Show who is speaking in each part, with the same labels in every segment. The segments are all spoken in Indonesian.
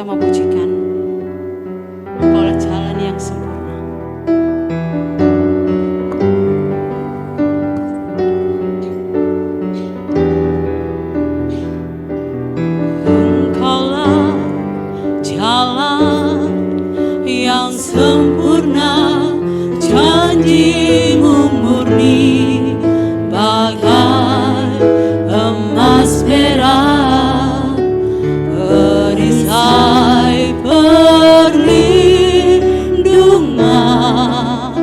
Speaker 1: kita memujikan. Engkaulah jalan yang sempurna. Engkaulah jalan yang sempurna, janji-Mu murni bagai emas perak, perisai perlindungan,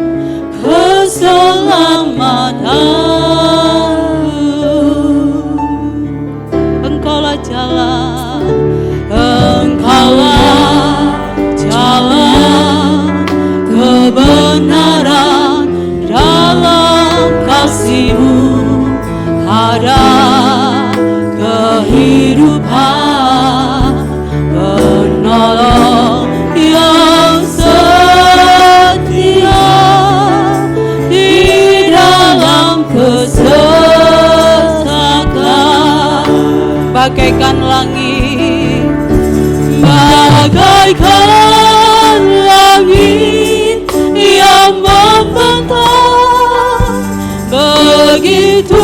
Speaker 1: keselamatan. Engkaulah jalan, Engkaulah jalan kebenaran, dalam kasih-Mu ada kehidupan, penolong yang setia di dalam kesesakan. Bagaikan langit, bagaikan langit yang membentang, begitu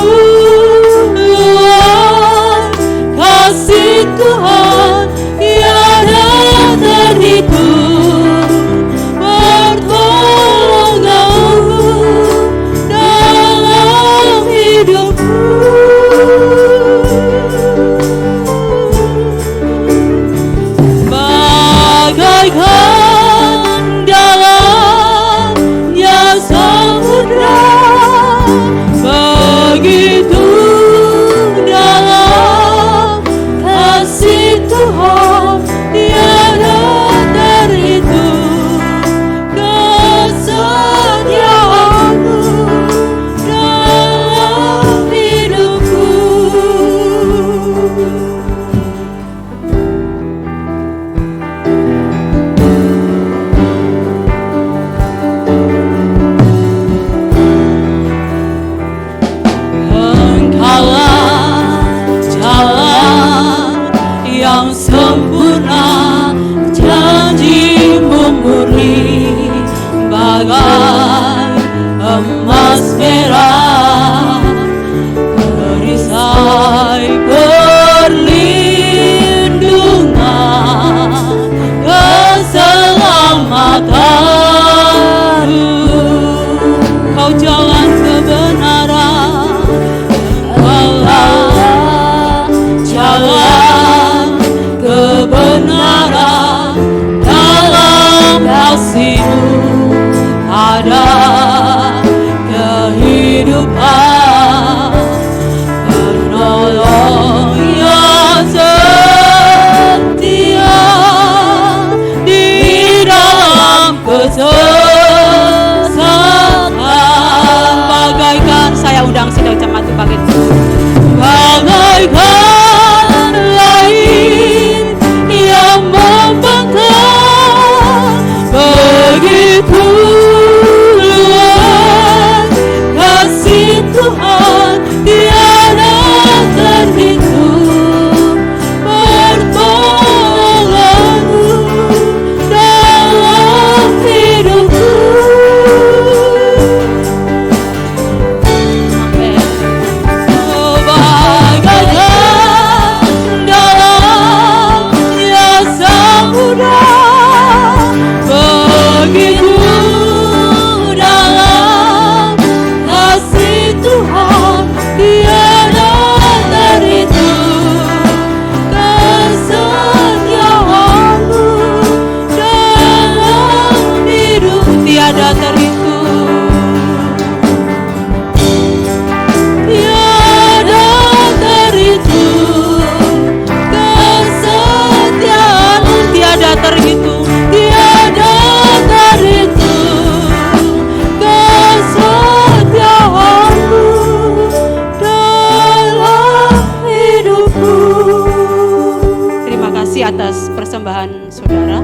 Speaker 1: luas kasih Tuhan, tiada terhitung pertolongan-Mu dalam hidupku. Bagaikan dalamnya samudra, begitu dalam kasih Tuhan, tiada terhitung kesetiaan-Mu dalam hidupku. Engkaulah jalan yang sempurna, janji-Mu murni bagai emas perak, perisai perlindungan, keselamatan. Kau jalan kebenaran, Allah jalan kebenaran, dalam kasih-Mu ada kehidupan, penolong yang setia di dalam kesesakan. Bagaikan, saya undang sidang jemaat bangkit, bagaikan langit yang membentang, begitu luas kasih Tuhan, tiada terhitung pertolongan-Mu dalam hidupku. Oh, bagaikan dalamnya samudra, begitu dalam kasih Tuhan, tiada terhitung kesetiaan-Mu dalam hidup. Tiada terhitung, tiada terhitung kesetiaan-Mu, tiada terhitung, tiada terhitung kesetiaan-Mu dalam hidupku. Terima kasih atas persembahan saudara.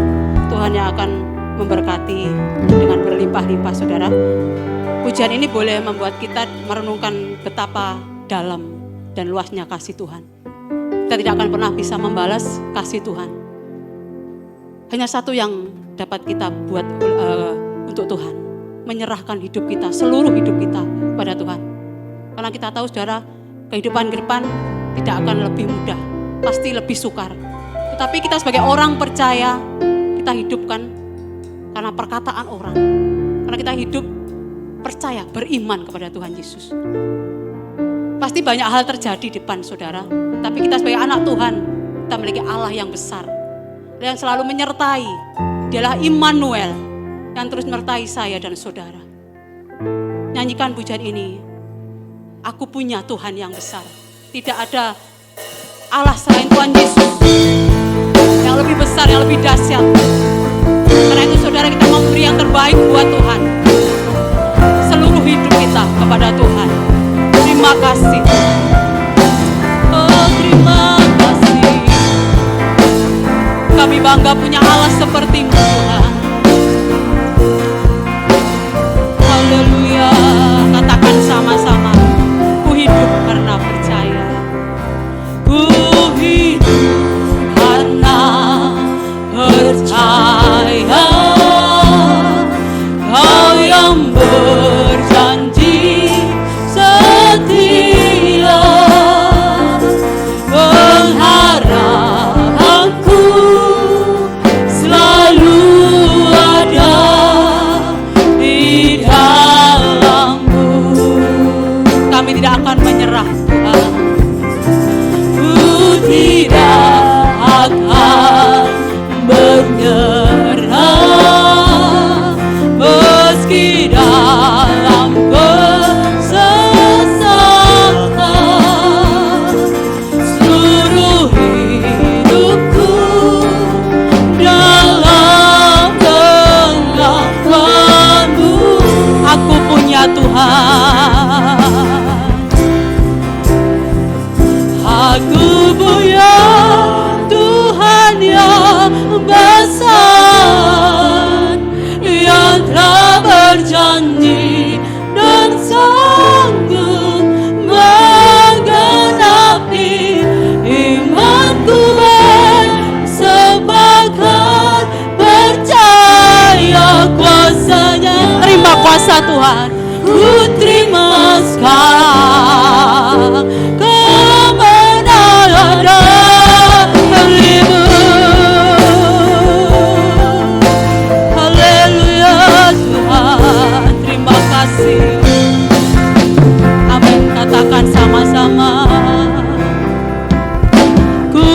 Speaker 1: Tuhan yang akan memberkati dengan berlimpah-limpah saudara. Pujian ini boleh membuat kita merenungkan betapa dalam dan luasnya kasih Tuhan. Kita tidak akan pernah bisa membalas kasih Tuhan. Hanya satu yang dapat kita buat untuk Tuhan, menyerahkan hidup kita, seluruh hidup kita pada Tuhan. Karena kita tahu saudara, kehidupan ke depan tidak akan lebih mudah, pasti lebih sukar. Tetapi kita sebagai orang percaya, kita hidupkan karena perkataan orang. Karena kita hidup percaya, beriman kepada Tuhan Yesus. Pasti banyak hal terjadi di depan saudara, tapi kita sebagai anak Tuhan, kita memiliki Allah yang besar, yang selalu menyertai. Dialah Immanuel yang terus menyertai saya dan saudara. Nyanyikan pujian ini. Aku punya Tuhan yang besar. Tidak ada Allah selain Tuhan Yesus yang lebih besar, yang lebih dahsyat. Karena itu saudara, kita mau beri yang terbaik buat Tuhan. Seluruh hidup kita kepada Tuhan. Terima kasih. Oh, terima kasih. Kami bangga punya Allah seperti-Mu Tuhan. Haleluya. Katakan sama-sama. Ku hidup karena percaya. Ku hidup karena percaya. Kau yang berjanji setia, pengharapanku selalu ada di dalam-Mu. Kami tidak akan menyerah Tuhan. Ku tidak akan menyerah meski dalam kesesakan. Seluruh hidupku dalam genggaman-Mu. Aku punya Tuhan. Aku punya Tuhan yang besar, yang telah berjanji dan sanggup menggenapi imanku bersepakat percaya kuasa-Nya. Terima kuasa Tuhan. Ku terima sekarang kemenangan dari-Mu. Haleluya Tuhan, terima kasih. Amin, katakan sama-sama. Ku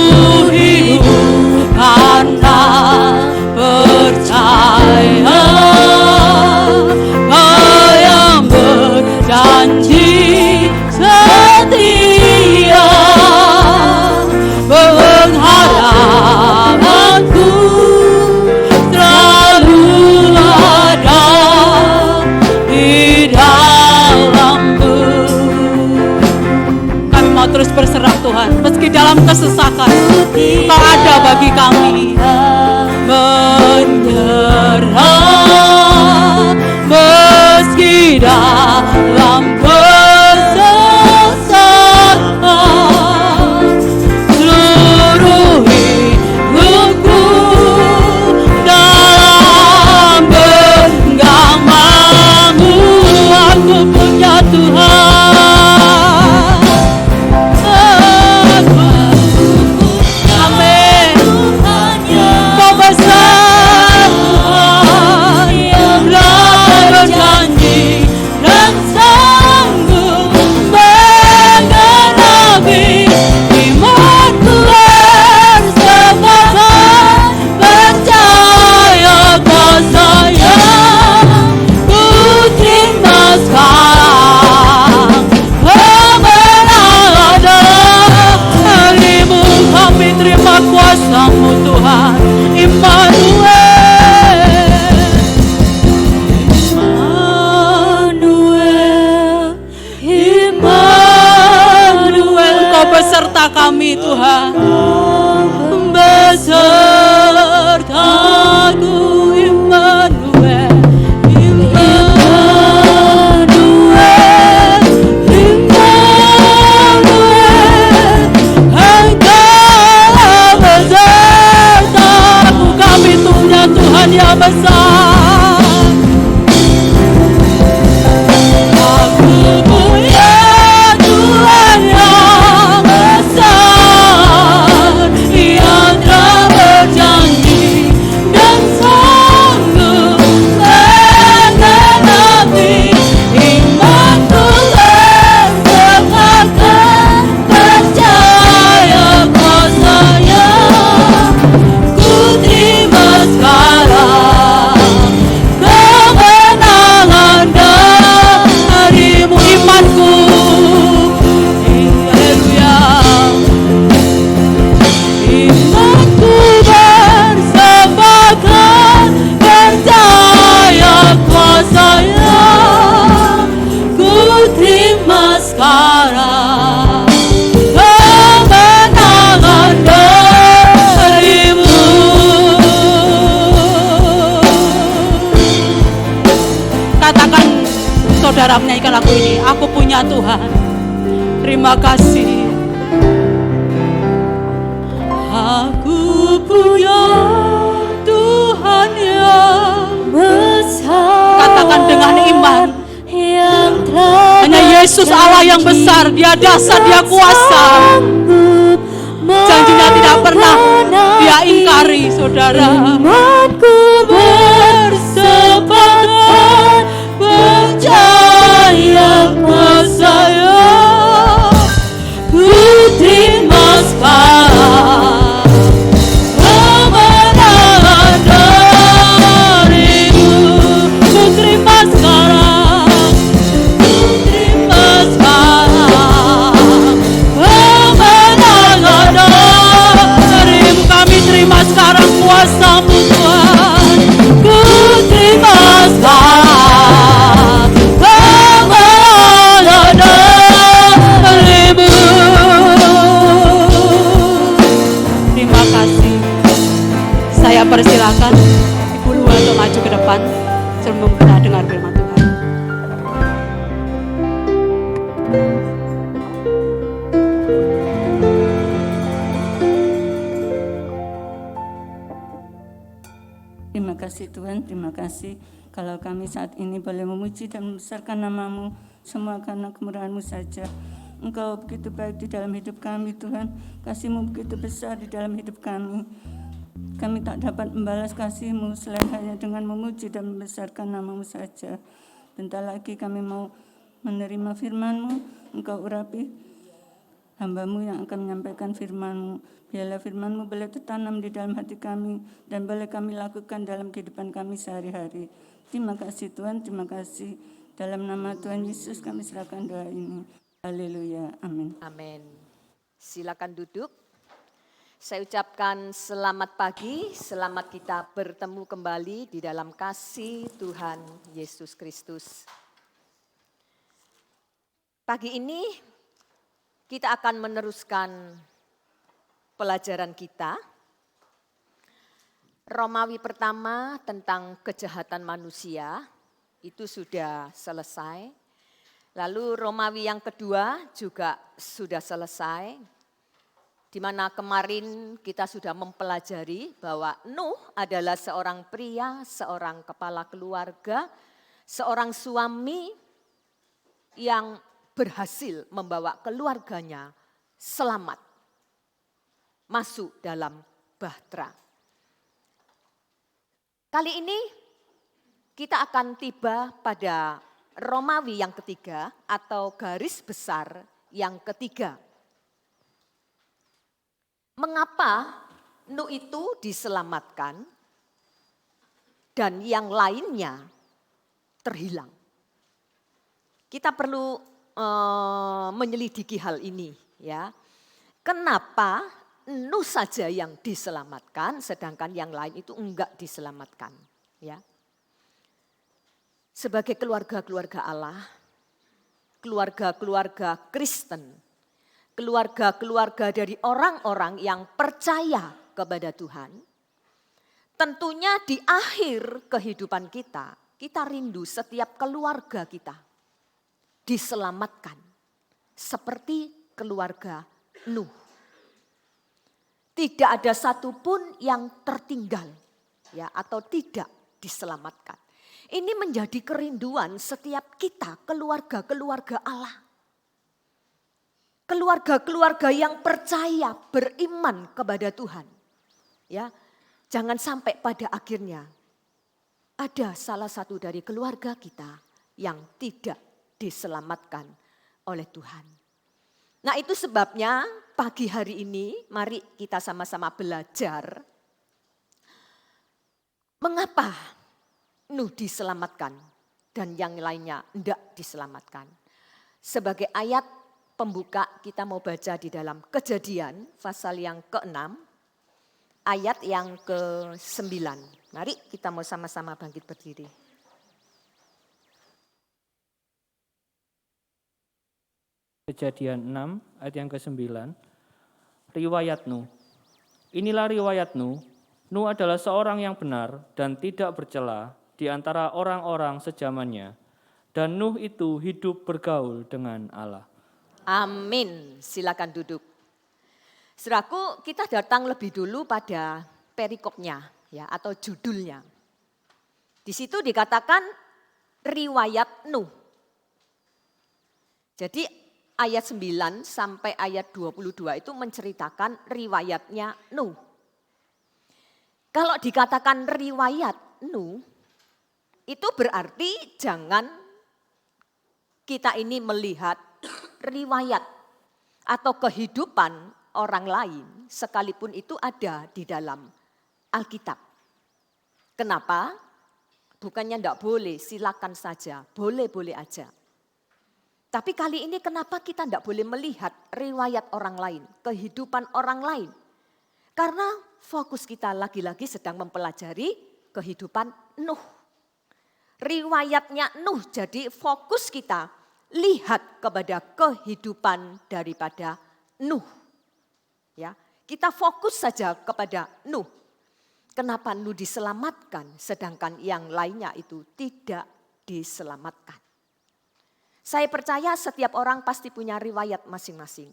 Speaker 1: hidup karena percaya. Kau yang berjanji setia, pengharapanku selalu ada di dalam-Mu. Kami mau terus berserah Tuhan, meski dalam kesesakan Kau ada bagi kami. Menyerah meski dalam kesesakan. Seluruh hidupku dalam genggaman-Mu. Aku punya Tuhan. Amin. Kau besar Tuhan, telah berjanji dan sanggup menggenapi imanku bersepakat percaya kuasa-Nya. Ku terima sekarang kemenangan dari-Mu. Kami terima kuasa-Mu Tuhan. Immanuel, Immanuel, Immanuel. Kau beserta kami Tuhan, besertaku. Immanuel, Immanuel, Immanuel. Engkau ini, aku punya Tuhan. Terima kasih. Aku punya Tuhan yang besar. Katakan dengan iman. Hanya Yesus Allah yang besar, Dia dasar, Dia kuasa. Janjinya tidak pernah Dia ingkari, saudara. Imanku bersepakat percaya Mesaya, ku terima sekarang kemenangan darimu. Ku terima sekarang, ku terima sekarang kemenangan darimu. Kami terima sekarang kuasa-Mu Tuhan. Ku terima sekarang kemenangan darimu. Terima kasih. Saya persilakan Ibu Lua untuk maju ke depan sebelum kita dengar firman Tuhan.
Speaker 2: Terima kasih Tuhan, terima kasih kalau kami saat ini boleh memuji dan membesarkan nama-Mu semua karena kemurahan-Mu saja. Engkau begitu baik di dalam hidup kami Tuhan, kasih-Mu begitu besar di dalam hidup kami. Kami tak dapat membalas kasih-Mu selain hanya dengan memuji dan membesarkan nama-Mu saja. Bentar lagi kami mau menerima firman-Mu, Engkau urapi hamba-Mu yang akan menyampaikan firman-Mu. Biarlah firman-Mu boleh tertanam di dalam hati kami dan boleh kami lakukan dalam kehidupan kami sehari-hari. Terima kasih Tuhan, terima kasih. Dalam nama Tuhan Yesus kami serahkan doa ini. Haleluya, amin.
Speaker 3: Amin. Silakan duduk. Saya ucapkan selamat pagi, selamat kita bertemu kembali di dalam kasih Tuhan Yesus Kristus. Pagi ini kita akan meneruskan pelajaran kita. Romawi pertama tentang kejahatan manusia itu sudah selesai. Lalu Romawi yang kedua juga sudah selesai. Di mana kemarin kita sudah mempelajari bahwa Nuh adalah seorang pria, seorang kepala keluarga, seorang suami yang berhasil membawa keluarganya selamat masuk dalam bahtera. Kali ini kita akan tiba pada Romawi yang ketiga atau garis besar yang ketiga. Mengapa Nuh itu diselamatkan dan yang lainnya terhilang? Kita perlu menyelidiki hal ini, ya. Kenapa Nuh saja yang diselamatkan, sedangkan yang lain itu enggak diselamatkan, ya? Sebagai keluarga-keluarga Allah, keluarga-keluarga Kristen, keluarga-keluarga dari orang-orang yang percaya kepada Tuhan, tentunya di akhir kehidupan kita, kita rindu setiap keluarga kita diselamatkan seperti keluarga Nuh. Tidak ada satupun yang tertinggal, ya, atau tidak diselamatkan. Ini menjadi kerinduan setiap kita, keluarga-keluarga Allah. Keluarga-keluarga yang percaya, beriman kepada Tuhan. Ya, jangan sampai pada akhirnya ada salah satu dari keluarga kita yang tidak diselamatkan oleh Tuhan. Nah, itu sebabnya pagi hari ini mari kita sama-sama belajar mengapa Nuh diselamatkan dan yang lainnya tidak diselamatkan. Sebagai ayat pembuka kita mau baca di dalam Kejadian pasal yang ke-6 ayat yang ke-9. Mari kita mau sama-sama bangkit berdiri.
Speaker 4: Kejadian 6 ayat yang ke-9. Riwayat Nuh. Inilah riwayat Nuh. Nuh adalah seorang yang benar dan tidak bercela di antara orang-orang sejamannya. Dan Nuh itu hidup bergaul dengan Allah.
Speaker 3: Amin. Silakan duduk. Saudaraku, kita datang lebih dulu pada perikopnya ya atau judulnya. Di situ dikatakan riwayat Nuh. Jadi ayat 9 sampai ayat 22 itu menceritakan riwayatnya Nuh. Kalau dikatakan riwayat Nuh, itu berarti jangan kita ini melihat riwayat atau kehidupan orang lain sekalipun itu ada di dalam Alkitab. Kenapa? Bukannya enggak boleh, silakan saja, boleh-boleh aja. Tapi kali ini kenapa kita enggak boleh melihat riwayat orang lain, kehidupan orang lain? Karena fokus kita lagi-lagi sedang mempelajari kehidupan Nuh. Riwayatnya Nuh, jadi fokus kita lihat kepada kehidupan daripada Nuh. Ya, kita fokus saja kepada Nuh. Kenapa Nuh diselamatkan sedangkan yang lainnya itu tidak diselamatkan? Saya percaya setiap orang pasti punya riwayat masing-masing.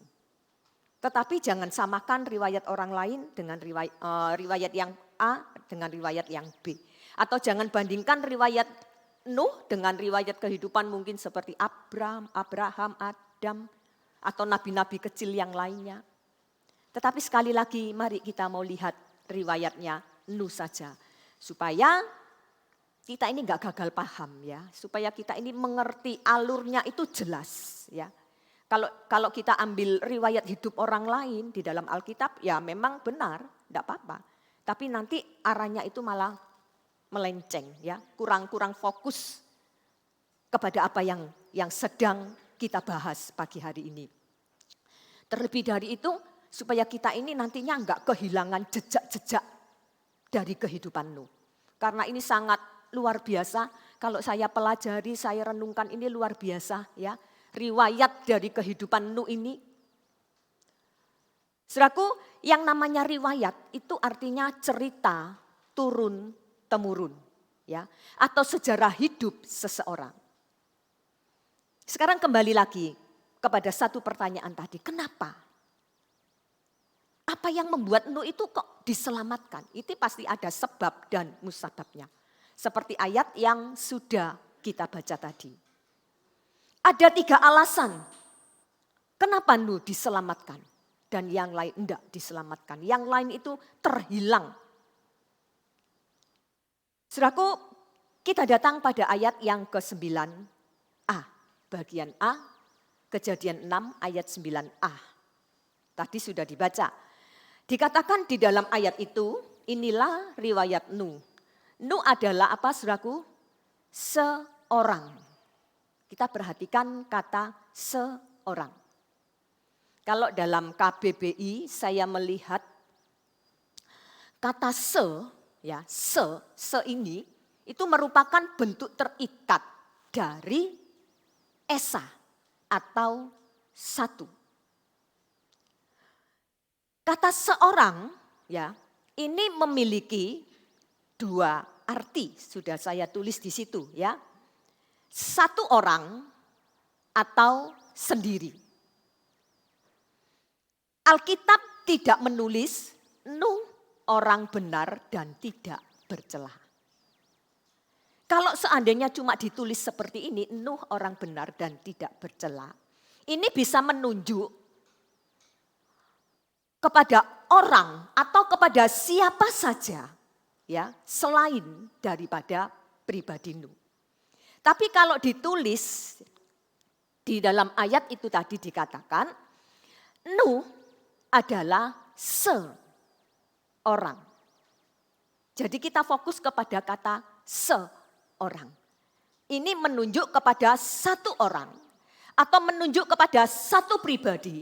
Speaker 3: Tetapi jangan samakan riwayat orang lain dengan riwayat yang A dengan riwayat yang B. Atau jangan bandingkan riwayat Nuh dengan riwayat kehidupan mungkin seperti Abraham, Adam, atau nabi-nabi kecil yang lainnya. Tetapi sekali lagi mari kita mau lihat riwayatnya Nuh saja. Supaya kita ini enggak gagal paham ya. Supaya kita ini mengerti alurnya itu jelas ya. Kalau kita ambil riwayat hidup orang lain di dalam Alkitab ya memang benar, enggak apa-apa. Tapi nanti arahnya itu malah melenceng ya, kurang fokus kepada apa yang sedang kita bahas pagi hari ini. Terlebih dari itu supaya kita ini nantinya enggak kehilangan jejak-jejak dari kehidupan Nuh. Karena ini sangat luar biasa, kalau saya pelajari, saya renungkan ini luar biasa ya. Riwayat dari kehidupan Nuh ini. Saudaraku, yang namanya riwayat itu artinya cerita turun temurun ya atau sejarah hidup seseorang. Sekarang kembali lagi kepada satu pertanyaan tadi, kenapa? Apa yang membuat Nuh itu kok diselamatkan? Itu pasti ada sebab dan musababnya. Seperti ayat yang sudah kita baca tadi. Ada 3 alasan kenapa Nuh diselamatkan dan yang lain enggak diselamatkan. Yang lain itu terhilang. Saudaraku, kita datang pada ayat yang ke-9a, bagian A, Kejadian 6 ayat 9a. Tadi sudah dibaca. Dikatakan di dalam ayat itu, inilah riwayat Nuh. Nuh adalah apa saudaraku? Seorang. Kita perhatikan kata seorang. Kalau dalam KBBI saya melihat kata ya, se ini itu merupakan bentuk terikat dari esa atau satu. Kata seorang ya, ini memiliki 2 arti, sudah saya tulis di situ ya. Satu orang atau sendiri. Alkitab tidak menulis Nuh orang benar dan tidak bercela. Kalau seandainya cuma ditulis seperti ini, Nuh orang benar dan tidak bercela. Ini bisa menunjuk kepada orang atau kepada siapa saja ya, selain daripada pribadi Nuh. Tapi kalau ditulis di dalam ayat itu tadi dikatakan Nuh adalah seorang. Jadi kita fokus kepada kata seorang. Ini menunjuk kepada satu orang atau menunjuk kepada satu pribadi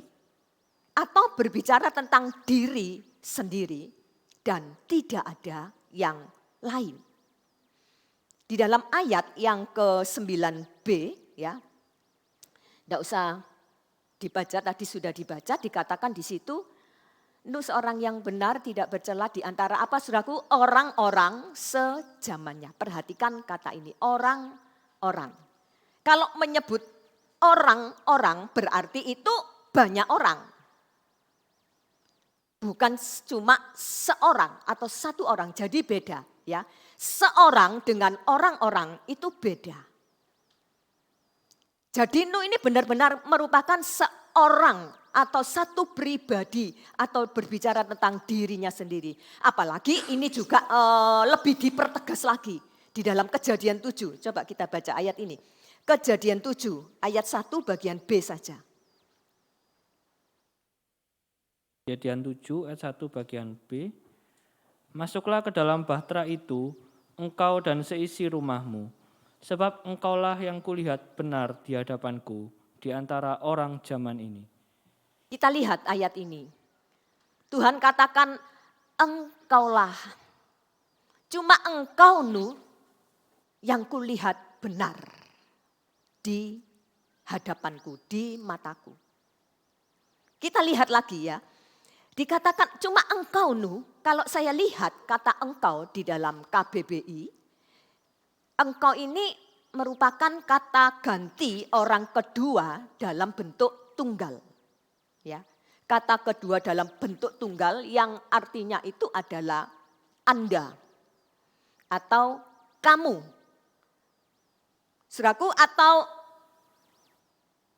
Speaker 3: atau berbicara tentang diri sendiri dan tidak ada yang lain. Di dalam ayat yang ke-9b ya, tidak usah dibaca, tadi sudah dibaca, dikatakan di situ, Nuh seorang yang benar tidak bercela di antara apa saudaraku? Orang-orang sejamannya. Perhatikan kata ini, orang-orang. Kalau menyebut orang-orang berarti itu banyak orang. Bukan cuma seorang atau satu orang, jadi beda ya. Seorang dengan orang-orang itu beda. Jadi Nuh ini benar-benar merupakan seorang atau satu pribadi atau berbicara tentang dirinya sendiri. Apalagi ini juga lebih dipertegas lagi di dalam Kejadian 7. Coba kita baca ayat ini. Kejadian 7 ayat 1 bagian B saja.
Speaker 4: Kejadian 7 ayat 1 bagian B. Masuklah ke dalam bahtera itu, engkau dan seisi rumahmu, sebab engkaulah yang kulihat benar di hadapanku di antara orang zaman ini.
Speaker 3: Kita lihat ayat ini. Tuhan katakan engkaulah. Cuma engkau Nuh yang kulihat benar di hadapanku, di mataku. Kita lihat lagi ya. Dikatakan cuma engkau Nuh, kalau saya lihat kata engkau di dalam KBBI, engkau ini merupakan kata ganti orang kedua dalam bentuk tunggal. Ya, kata kedua dalam bentuk tunggal yang artinya itu adalah Anda atau kamu. Saudaraku, atau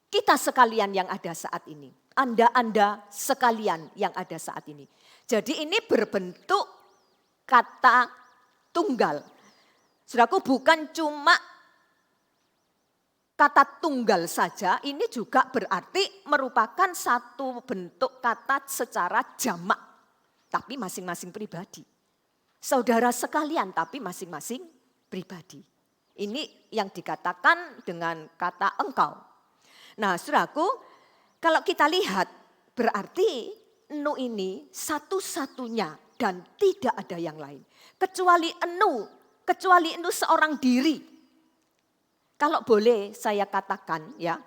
Speaker 3: kita sekalian yang ada saat ini. Anda sekalian yang ada saat ini. Jadi ini berbentuk kata tunggal. Saudaraku, bukan cuma kata tunggal saja, ini juga berarti merupakan satu bentuk kata secara jamak. Tapi masing-masing pribadi. Saudara sekalian tapi masing-masing pribadi. Ini yang dikatakan dengan kata engkau. Nah saudaraku, kalau kita lihat berarti Nuh ini satu-satunya dan tidak ada yang lain. Kecuali Nuh seorang diri. Kalau boleh saya katakan ya,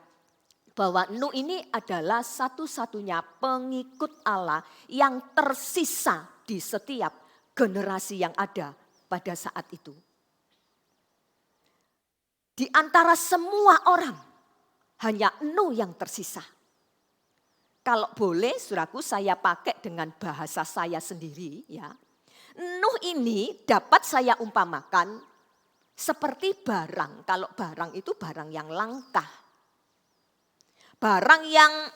Speaker 3: bahwa Nuh ini adalah satu-satunya pengikut Allah yang tersisa di setiap generasi yang ada pada saat itu. Di antara semua orang, hanya Nuh yang tersisa. Kalau boleh, saudaraku, saya pakai dengan bahasa saya sendiri ya. Nuh ini dapat saya umpamakan seperti barang. Kalau barang itu barang yang langka. Barang yang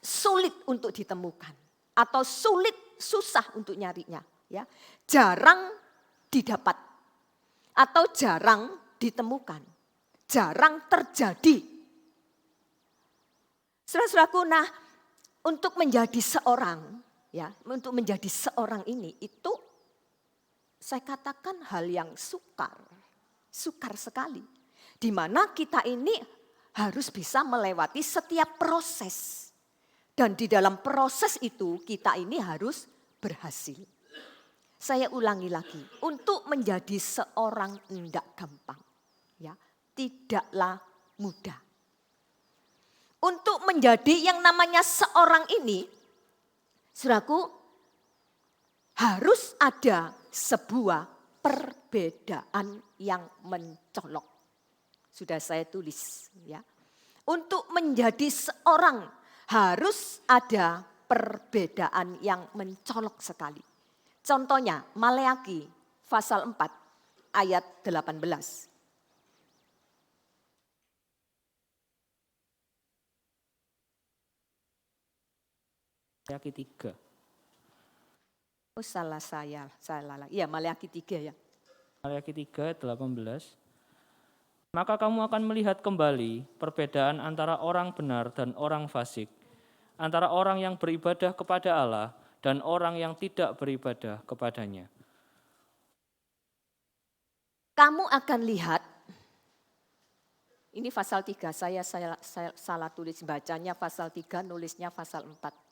Speaker 3: sulit untuk ditemukan atau susah untuk nyarinya, ya. Jarang didapat atau jarang ditemukan. Jarang terjadi. Saudara-saudaraku, nah untuk menjadi seorang, ya, untuk menjadi seorang ini itu saya katakan hal yang sukar sekali. Di mana kita ini harus bisa melewati setiap proses. Dan di dalam proses itu kita ini harus berhasil. Saya ulangi lagi, untuk menjadi seorang tidak gampang, ya, tidaklah mudah. Untuk menjadi yang namanya seorang ini, saudaraku, harus ada sebuah perbedaan yang mencolok. Sudah saya tulis ya. Untuk menjadi seorang harus ada perbedaan yang mencolok sekali. Contohnya Maleakhi pasal 4 ayat 18.
Speaker 4: Maleakhi 3.
Speaker 3: Oh salah. Iya Maleakhi 3 ya.
Speaker 4: Maleakhi 3 ayat 18. Maka kamu akan melihat kembali perbedaan antara orang benar dan orang fasik, antara orang yang beribadah kepada Allah dan orang yang tidak beribadah kepadanya.
Speaker 3: Kamu akan lihat, ini pasal 3, saya salah tulis bacanya pasal 3, nulisnya pasal 4.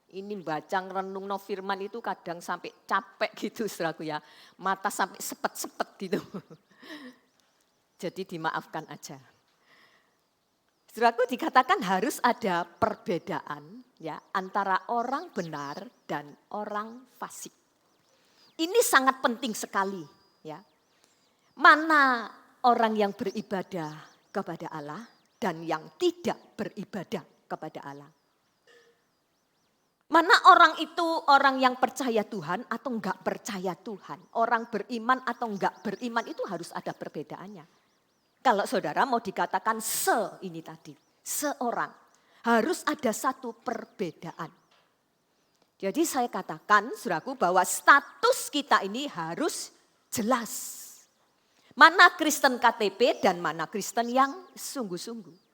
Speaker 3: Ini baca renung no firman itu kadang sampai capek gitu saudaraku ya. Mata sampai sepet-sepet gitu. Jadi dimaafkan aja. Saudaraku, dikatakan harus ada perbedaan ya antara orang benar dan orang fasik. Ini sangat penting sekali ya. Mana orang yang beribadah kepada Allah dan yang tidak beribadah kepada Allah. Mana orang itu orang yang percaya Tuhan atau enggak percaya Tuhan. Orang beriman atau enggak beriman itu harus ada perbedaannya. Kalau saudara mau dikatakan ini tadi, seorang, harus ada satu perbedaan. Jadi saya katakan, saudaraku, bahwa status kita ini harus jelas. Mana Kristen KTP dan mana Kristen yang sungguh-sungguh.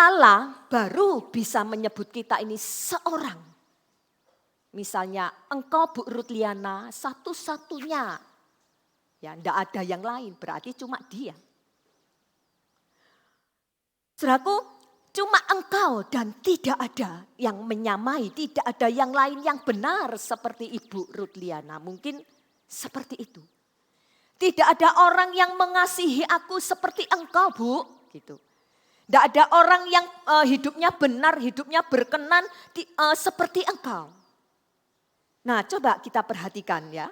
Speaker 3: Allah baru bisa menyebut kita ini seorang. Misalnya engkau Bu Rutliana satu-satunya. Ya, enggak ada yang lain, berarti cuma dia. Saudaraku, cuma engkau dan tidak ada yang menyamai, tidak ada yang lain yang benar seperti Ibu Rutliana. Mungkin seperti itu. Tidak ada orang yang mengasihi aku seperti engkau, Bu, gitu. Tidak ada orang yang hidupnya benar, hidupnya berkenan seperti engkau. Nah, coba kita perhatikan ya.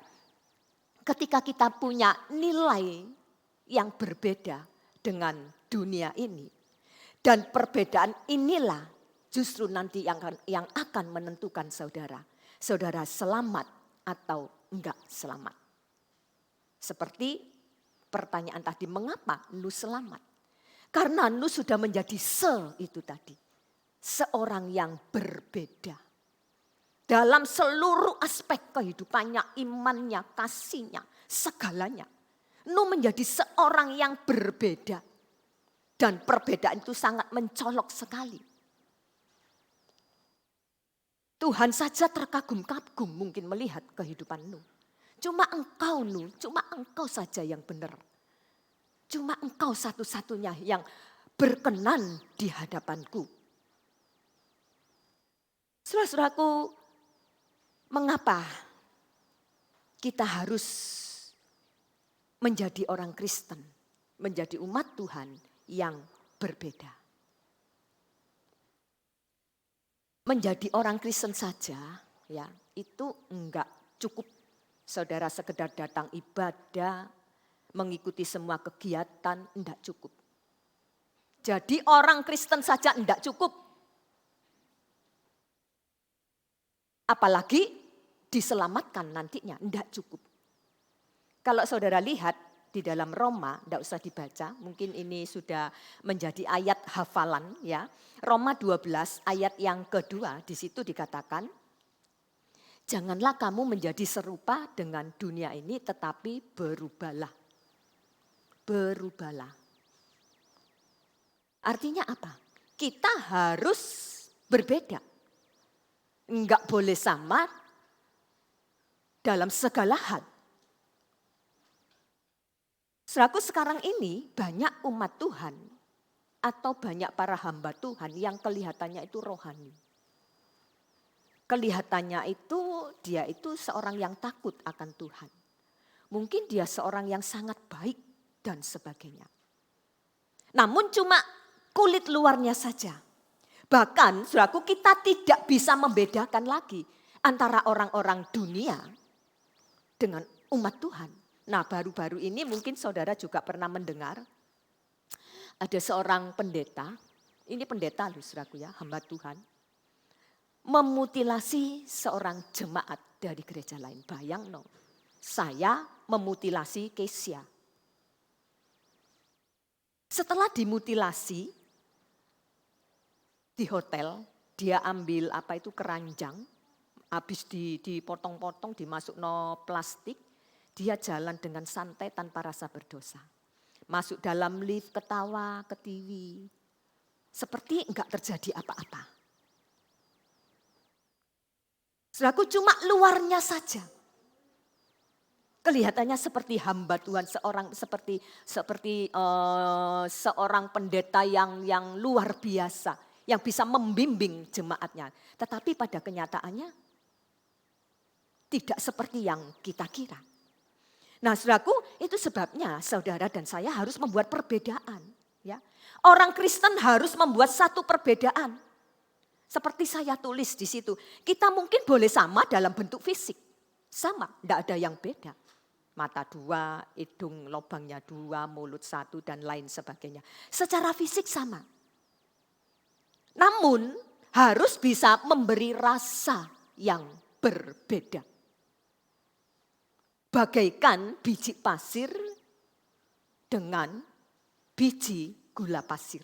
Speaker 3: Ketika kita punya nilai yang berbeda dengan dunia ini. Dan perbedaan inilah justru nanti yang akan menentukan saudara. Saudara selamat atau enggak selamat. Seperti pertanyaan tadi, mengapa lu selamat? Karena lu sudah menjadi itu tadi. Seorang yang berbeda. Dalam seluruh aspek kehidupannya, imannya, kasihnya, segalanya. Lu menjadi seorang yang berbeda. Dan perbedaan itu sangat mencolok sekali. Tuhan saja terkagum-kagum mungkin melihat kehidupan lu. Cuma engkau saja yang benar. Cuma engkau satu-satunya yang berkenan di hadapanku. Saudara-saudaraku, mengapa kita harus menjadi orang Kristen, menjadi umat Tuhan yang berbeda? Menjadi orang Kristen saja, ya, itu enggak cukup. Saudara sekedar datang ibadah, mengikuti semua kegiatan, enggak cukup. Jadi orang Kristen saja enggak cukup. Apalagi diselamatkan nantinya, enggak cukup. Kalau saudara lihat di dalam Roma, enggak usah dibaca, mungkin ini sudah menjadi ayat hafalan ya. Roma 12 ayat yang kedua, di situ dikatakan, janganlah kamu menjadi serupa dengan dunia ini, tetapi berubahlah. Berubahlah. Artinya apa? Kita harus berbeda. Enggak boleh sama dalam segala hal. Saudaraku, sekarang ini banyak umat Tuhan atau banyak para hamba Tuhan yang kelihatannya itu rohani. Kelihatannya itu dia itu seorang yang takut akan Tuhan. Mungkin dia seorang yang sangat baik dan sebagainya. Namun cuma kulit luarnya saja. Bahkan saudaraku, kita tidak bisa membedakan lagi antara orang-orang dunia dengan umat Tuhan. Nah, baru-baru ini mungkin saudara juga pernah mendengar ada seorang pendeta, ini pendeta loh saudaraku ya, hamba Tuhan, memutilasi seorang jemaat dari gereja lain. Bayang no, saya memutilasi Kesia. Setelah dimutilasi di hotel, dia ambil keranjang, habis dipotong-potong, dimasuk plastik, dia jalan dengan santai tanpa rasa berdosa. Masuk dalam lift, ketawa, ketiwi, seperti enggak terjadi apa-apa. Saudaraku, cuma luarnya saja. Kelihatannya seperti hamba Tuhan, seperti seorang pendeta yang luar biasa, yang bisa membimbing jemaatnya. Tetapi pada kenyataannya tidak seperti yang kita kira. Nah, saudaraku, itu sebabnya saudara dan saya harus membuat perbedaan. Ya, orang Kristen harus membuat satu perbedaan. Seperti saya tulis di situ, kita mungkin boleh sama dalam bentuk fisik, sama, tidak ada yang beda. Mata 2, hidung lubangnya 2, mulut 1 dan lain sebagainya. Secara fisik sama. Namun harus bisa memberi rasa yang berbeda. Bagaikan biji pasir dengan biji gula pasir.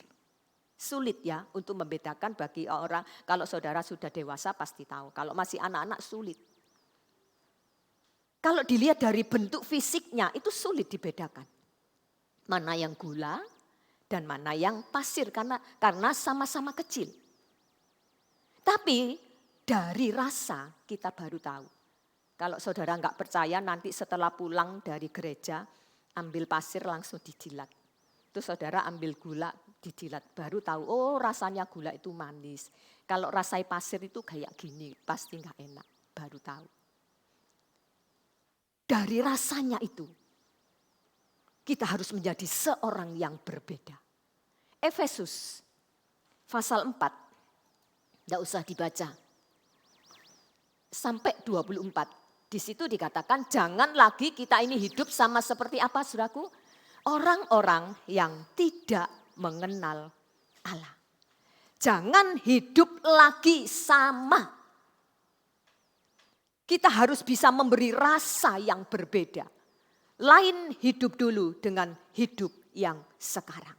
Speaker 3: Sulit ya untuk membedakan bagi orang, kalau saudara sudah dewasa pasti tahu. Kalau masih anak-anak sulit. Kalau dilihat dari bentuk fisiknya itu sulit dibedakan. Mana yang gula dan mana yang pasir karena sama-sama kecil. Tapi dari rasa kita baru tahu. Kalau saudara nggak percaya nanti setelah pulang dari gereja ambil pasir langsung dijilat. Terus saudara ambil gula dijilat baru tahu oh rasanya gula itu manis. Kalau rasai pasir itu kayak gini pasti nggak enak baru tahu. Dari rasanya itu, kita harus menjadi seorang yang berbeda. Efesus pasal 4, tidak usah dibaca. Sampai 24, di situ dikatakan jangan lagi kita ini hidup sama seperti apa saudaraku? Orang-orang yang tidak mengenal Allah. Jangan hidup lagi sama. Kita harus bisa memberi rasa yang berbeda. Lain hidup dulu dengan hidup yang sekarang.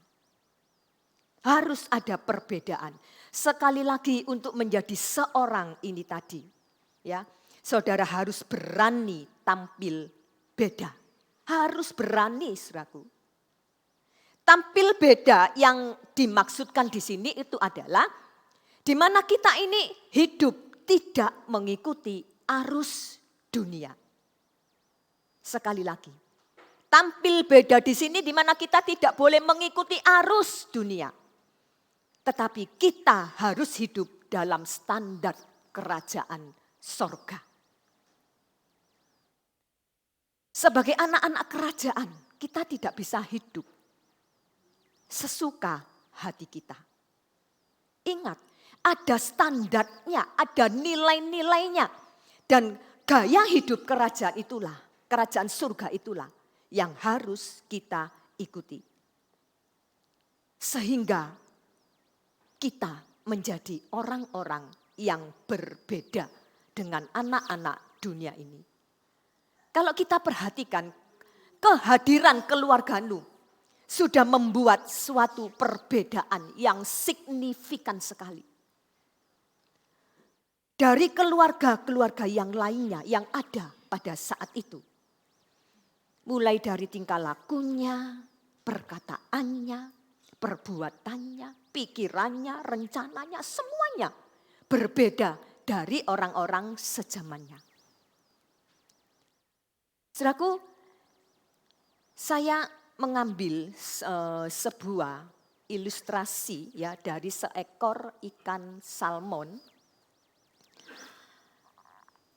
Speaker 3: Harus ada perbedaan. Sekali lagi untuk menjadi seorang ini tadi. Ya, saudara harus berani tampil beda. Harus berani saudaraku. Tampil beda yang dimaksudkan di sini itu adalah di mana kita ini hidup tidak mengikuti arus dunia. Sekali lagi, tampil beda di sini di mana kita tidak boleh mengikuti arus dunia. Tetapi kita harus hidup dalam standar kerajaan sorga. Sebagai anak-anak kerajaan, kita tidak bisa hidup sesuka hati kita. Ingat, ada standarnya, ada nilai-nilainya. Dan gaya hidup kerajaan itulah, kerajaan surga itulah yang harus kita ikuti. Sehingga kita menjadi orang-orang yang berbeda dengan anak-anak dunia ini. Kalau kita perhatikan kehadiran keluarga Nuh sudah membuat suatu perbedaan yang signifikan sekali. Dari keluarga-keluarga yang lainnya yang ada pada saat itu. Mulai dari tingkah lakunya, perkataannya, perbuatannya, pikirannya, rencananya, semuanya berbeda dari orang-orang sejamannya. Saudaraku, saya mengambil sebuah ilustrasi ya dari seekor ikan salmon.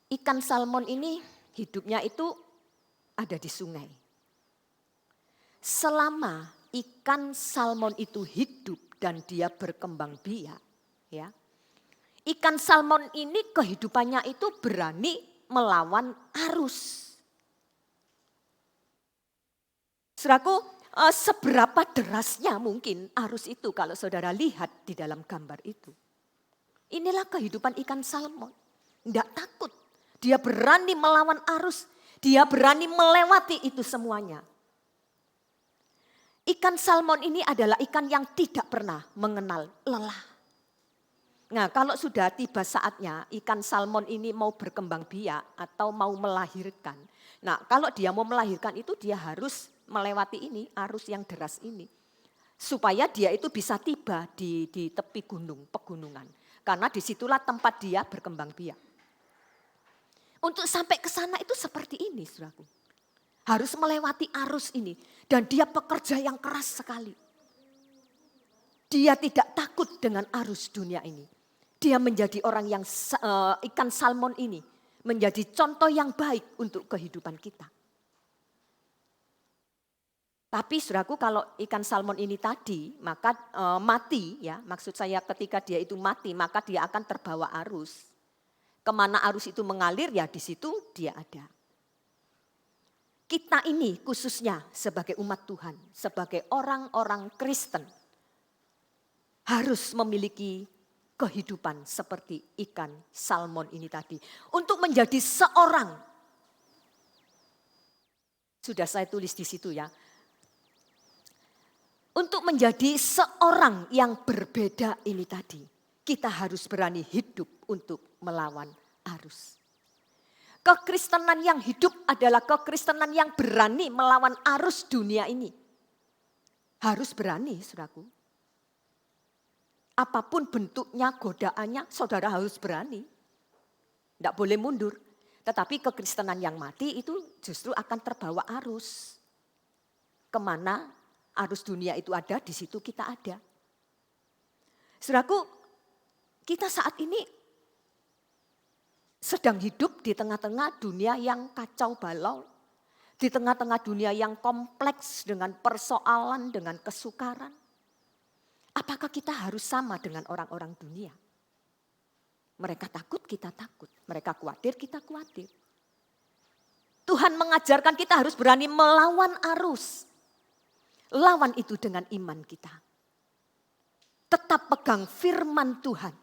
Speaker 3: Ikan salmon ini hidupnya itu ada di sungai. Selama ikan salmon itu hidup dan dia berkembang biak, ya. Ikan salmon ini kehidupannya itu berani melawan arus. Saudaraku, seberapa derasnya mungkin arus itu kalau saudara lihat di dalam gambar itu. Inilah kehidupan ikan salmon. Tidak takut. Dia berani melawan arus, dia berani melewati itu semuanya. Ikan salmon ini adalah ikan yang tidak pernah mengenal lelah. Nah, kalau sudah tiba saatnya ikan salmon ini mau berkembang biak atau mau melahirkan. Nah, kalau dia mau melahirkan itu dia harus melewati ini, arus yang deras ini. Supaya dia itu bisa tiba di tepi gunung, pegunungan. Karena disitulah tempat dia berkembang biak. Untuk sampai ke sana itu seperti ini, saudaraku. Harus melewati arus ini. Dan dia pekerja yang keras sekali. Dia tidak takut dengan arus dunia ini. Dia menjadi orang yang ikan salmon ini. Menjadi contoh yang baik untuk kehidupan kita. Tapi saudaraku kalau ikan salmon ini tadi maka mati ya. Maksud saya ketika dia itu mati maka dia akan terbawa arus. Kemana arus itu mengalir ya di situ dia ada. kita ini khususnya sebagai umat Tuhan, sebagai orang-orang Kristen, harus memiliki kehidupan seperti ikan salmon ini tadi. Untuk menjadi seorang, sudah saya tulis di situ ya. Untuk menjadi seorang yang berbeda ini tadi, kita harus berani hidup untuk melawan arus. Kekristenan yang hidup adalah kekristenan yang berani melawan arus dunia ini. Harus berani, saudaraku. Apapun bentuknya, godaannya, saudara harus berani. Tidak boleh mundur. Tetapi kekristenan yang mati itu justru akan terbawa arus. Kemana arus dunia itu ada, di situ kita ada. Saudaraku, kita saat ini sedang hidup di tengah-tengah dunia yang kacau balau. Di tengah-tengah dunia yang kompleks dengan persoalan, dengan kesukaran. Apakah kita harus sama dengan orang-orang dunia? Mereka takut, kita takut. Mereka khawatir, kita khawatir. Tuhan mengajarkan kita harus berani melawan arus. Lawan itu dengan iman kita. Tetap pegang firman Tuhan.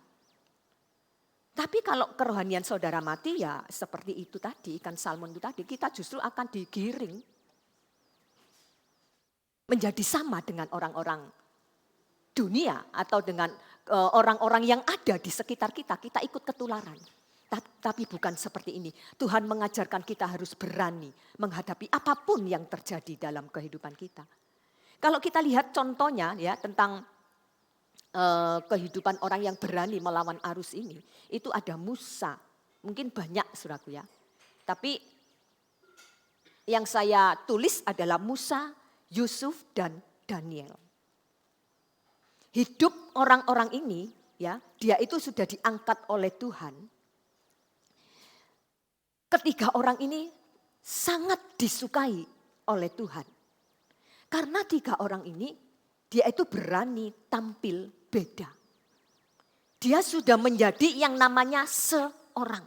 Speaker 3: Tapi kalau kerohanian saudara mati ya seperti itu tadi, ikan salmon itu tadi, kita justru akan digiring. Menjadi sama dengan orang-orang dunia atau dengan orang-orang yang ada di sekitar kita, kita ikut ketularan. Tapi bukan seperti ini. Tuhan mengajarkan kita harus berani menghadapi apapun yang terjadi dalam kehidupan kita. Kalau kita lihat contohnya ya tentang kehidupan orang yang berani melawan arus ini, itu ada Musa. Mungkin banyak saudaraku ya. Tapi yang saya tulis adalah Musa, Yusuf dan Daniel. Hidup orang-orang ini ya, dia itu sudah diangkat oleh Tuhan. Ketiga orang ini sangat disukai oleh Tuhan. Karena tiga orang ini dia itu berani tampil beda. Dia sudah menjadi yang namanya seorang.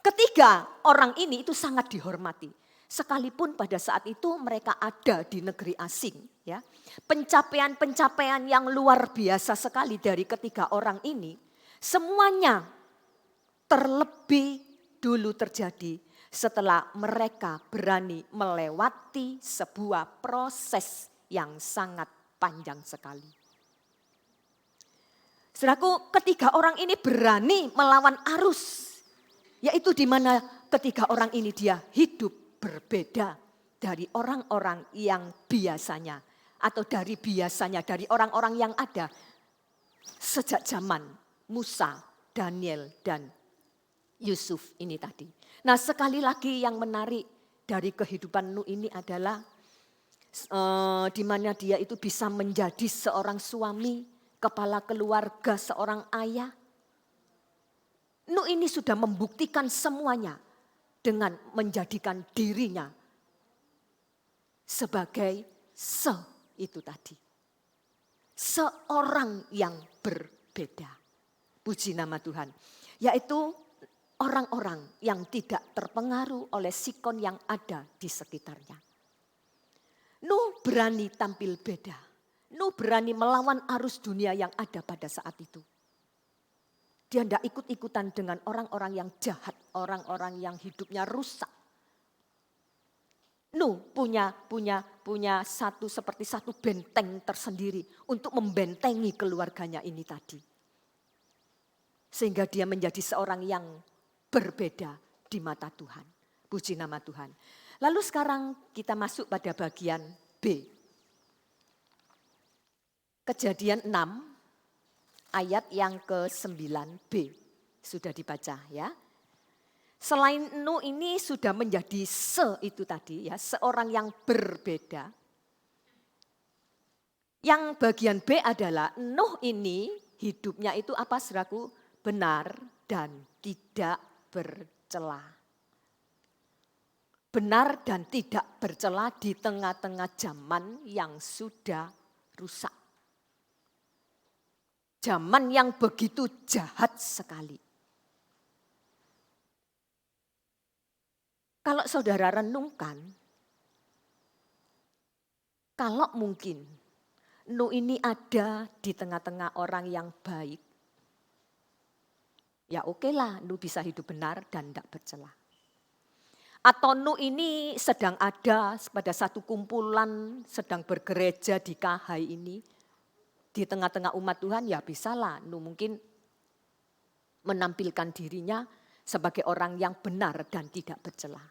Speaker 3: Ketiga orang ini itu sangat dihormati. Sekalipun pada saat itu mereka ada di negeri asing. Ya, pencapaian-pencapaian yang luar biasa sekali dari ketiga orang ini. Semuanya terlebih dulu terjadi setelah mereka berani melewati sebuah proses yang sangat panjang sekali. Saudaraku, ketiga orang ini berani melawan arus. Yaitu di mana ketiga orang ini dia hidup berbeda dari orang-orang yang biasanya. Atau dari biasanya, dari orang-orang yang ada sejak zaman Musa, Daniel, dan Yusuf ini tadi. Nah sekali lagi yang menarik dari kehidupan Nuh ini adalah di mana dia itu bisa menjadi seorang suami, kepala keluarga, seorang ayah. Nuh ini sudah membuktikan semuanya dengan menjadikan dirinya sebagai itu tadi. Seorang yang berbeda. Puji nama Tuhan. Yaitu orang-orang yang tidak terpengaruh oleh sikon yang ada di sekitarnya. Nuh berani tampil beda. Nuh berani melawan arus dunia yang ada pada saat itu. Dia tidak ikut-ikutan dengan orang-orang yang jahat, orang-orang yang hidupnya rusak. Nuh punya seperti satu benteng tersendiri untuk membentengi keluarganya ini tadi. Sehingga dia menjadi seorang yang berbeda di mata Tuhan. Puji nama Tuhan. Lalu sekarang kita masuk pada bagian B. Kejadian 6 ayat yang ke-9b. Sudah dibaca ya. Selain Nuh ini sudah menjadi itu tadi ya, seorang yang berbeda. Yang bagian B adalah Nuh ini hidupnya itu apa saudaraku? Benar dan tidak bercela. Benar dan tidak bercela di tengah-tengah zaman yang sudah rusak. Zaman yang begitu jahat sekali. Kalau saudara renungkan, kalau mungkin Nuh ini ada di tengah-tengah orang yang baik, ya oke lah Nuh bisa hidup benar dan tidak bercela. Atau Nuh ini sedang ada pada satu kumpulan, sedang bergereja di Kahai ini, di tengah-tengah umat Tuhan, ya bisalah Nuh mungkin menampilkan dirinya sebagai orang yang benar dan tidak bercela.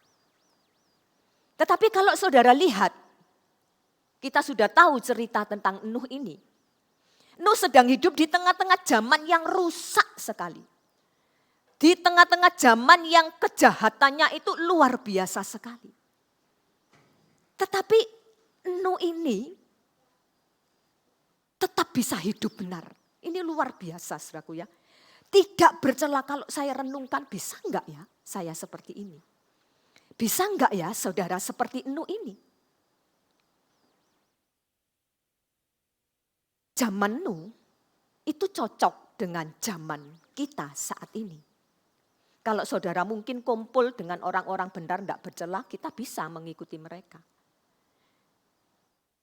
Speaker 3: Tetapi kalau saudara lihat, kita sudah tahu cerita tentang Nuh ini. Nuh sedang hidup di tengah-tengah zaman yang rusak sekali. Di tengah-tengah zaman yang kejahatannya itu luar biasa sekali. Tetapi Nuh ini tetap bisa hidup benar. Ini luar biasa, saudaraku ya. Tidak bercela. Kalau saya renungkan, bisa enggak ya saya seperti ini? Bisa enggak ya saudara seperti Nuh ini? Zaman Nuh itu cocok dengan zaman kita saat ini. Kalau saudara mungkin kumpul dengan orang-orang benar tidak bercela, kita bisa mengikuti mereka.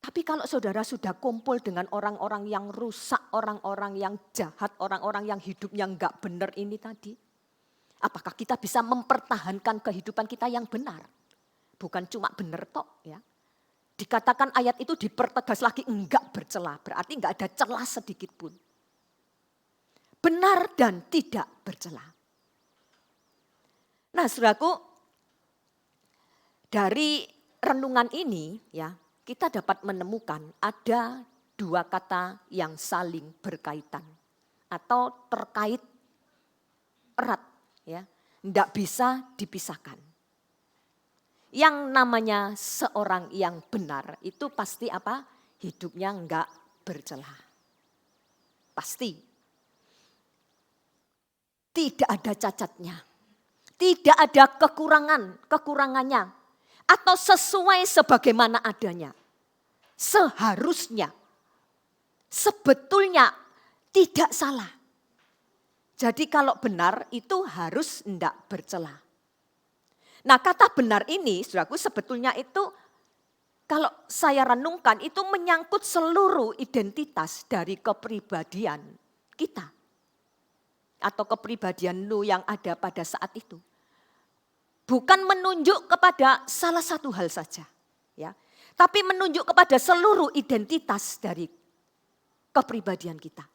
Speaker 3: Tapi kalau saudara sudah kumpul dengan orang-orang yang rusak, orang-orang yang jahat, orang-orang yang hidupnya enggak benar ini tadi, apakah kita bisa mempertahankan kehidupan kita yang benar? Bukan cuma benar tok ya. Dikatakan ayat itu dipertegas lagi, enggak bercela, berarti enggak ada celah sedikit pun. Benar dan tidak bercela. Nah, saudaraku, dari renungan ini ya, kita dapat menemukan ada dua kata yang saling berkaitan atau terkait erat ya, enggak bisa dipisahkan. Yang namanya seorang yang benar itu pasti apa? Hidupnya enggak bercela. Pasti. Tidak ada cacatnya. Tidak ada kekurangannya. Atau sesuai sebagaimana adanya. Seharusnya. Sebetulnya tidak salah. Jadi kalau benar itu harus enggak bercela. Nah, kata benar ini, saudaraku, sebetulnya itu kalau saya renungkan itu menyangkut seluruh identitas dari kepribadian kita. Atau kepribadian Nuh yang ada pada saat itu. Bukan menunjuk kepada salah satu hal saja. Ya, tapi menunjuk kepada seluruh identitas dari kepribadian kita.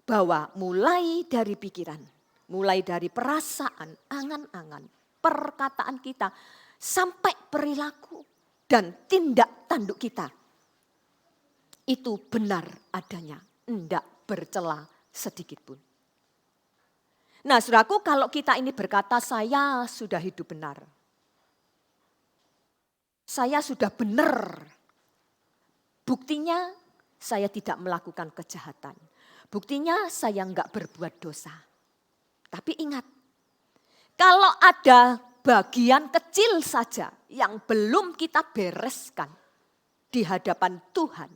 Speaker 3: Bahwa mulai dari pikiran, mulai dari perasaan, angan-angan, perkataan kita, sampai perilaku dan tindak tanduk kita. Itu benar adanya, enggak bercela sedikit pun. Nah, saudaraku, kalau kita ini berkata, saya sudah hidup benar. Saya sudah benar. Buktinya saya tidak melakukan kejahatan. Buktinya saya enggak berbuat dosa. Tapi ingat, kalau ada bagian kecil saja yang belum kita bereskan di hadapan Tuhan,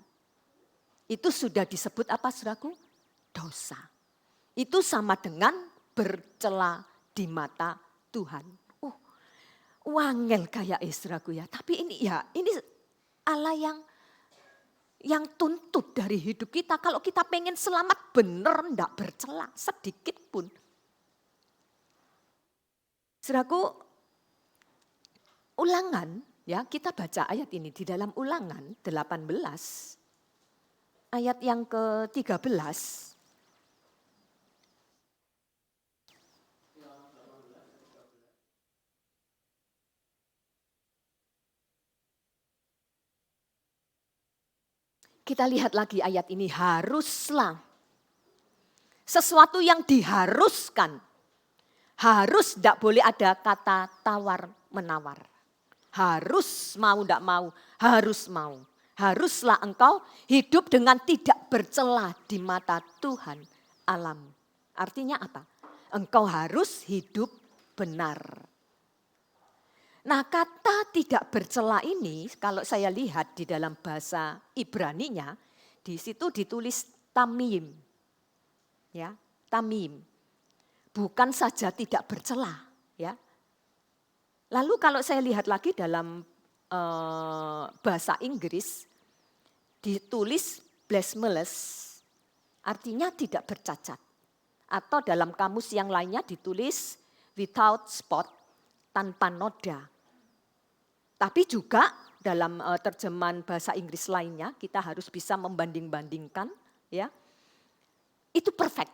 Speaker 3: itu sudah disebut apa, saudaraku? Dosa. Itu sama dengan bercela di mata Tuhan. Wangel kayak saudaraku ya. Tapi ini Allah yang tuntut dari hidup kita. Kalau kita pengen selamat benar, enggak bercela sedikit pun. Saudaraku, Ulangan ya, kita baca ayat ini di dalam Ulangan 18 ayat yang ke-13. Kita lihat lagi ayat ini, haruslah. Sesuatu yang diharuskan. Harus, tidak boleh ada kata tawar-menawar. Harus mau, tidak mau, harus mau. Haruslah engkau hidup dengan tidak bercela di mata Tuhan alam. Artinya apa? Engkau harus hidup benar. Nah, kata tidak bercela ini kalau saya lihat di dalam bahasa Ibraninya, di situ ditulis tamim. Ya, tamim. Bukan saja tidak bercela, ya. Lalu kalau saya lihat lagi dalam bahasa Inggris, ditulis blameless, artinya tidak bercacat. Atau dalam kamus yang lainnya ditulis without spot, tanpa noda. Tapi juga dalam terjemahan bahasa Inggris lainnya, kita harus bisa membanding-bandingkan, ya. Itu perfect.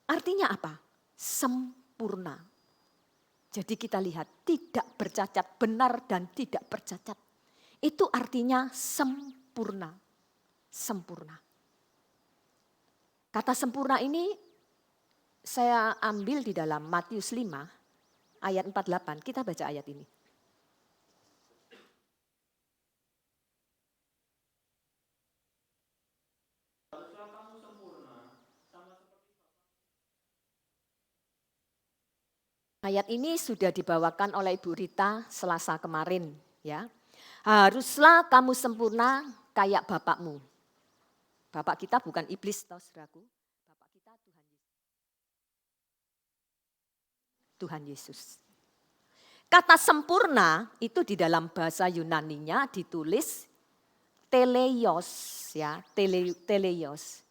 Speaker 3: Artinya apa? Sempurna. Jadi kita lihat tidak bercacat, benar dan tidak bercacat. Itu artinya sempurna. Sempurna. Kata sempurna ini saya ambil di dalam Matius 5 ayat 48. Kita baca ayat ini. Ayat ini sudah dibawakan oleh Ibu Rita Selasa kemarin, ya. Haruslah kamu sempurna kayak Bapakmu. Bapak kita bukan iblis, tahu saudaraku. Bapak kita Tuhan Yesus. Kata sempurna itu di dalam bahasa Yunaninya ditulis teleios, ya, teleios.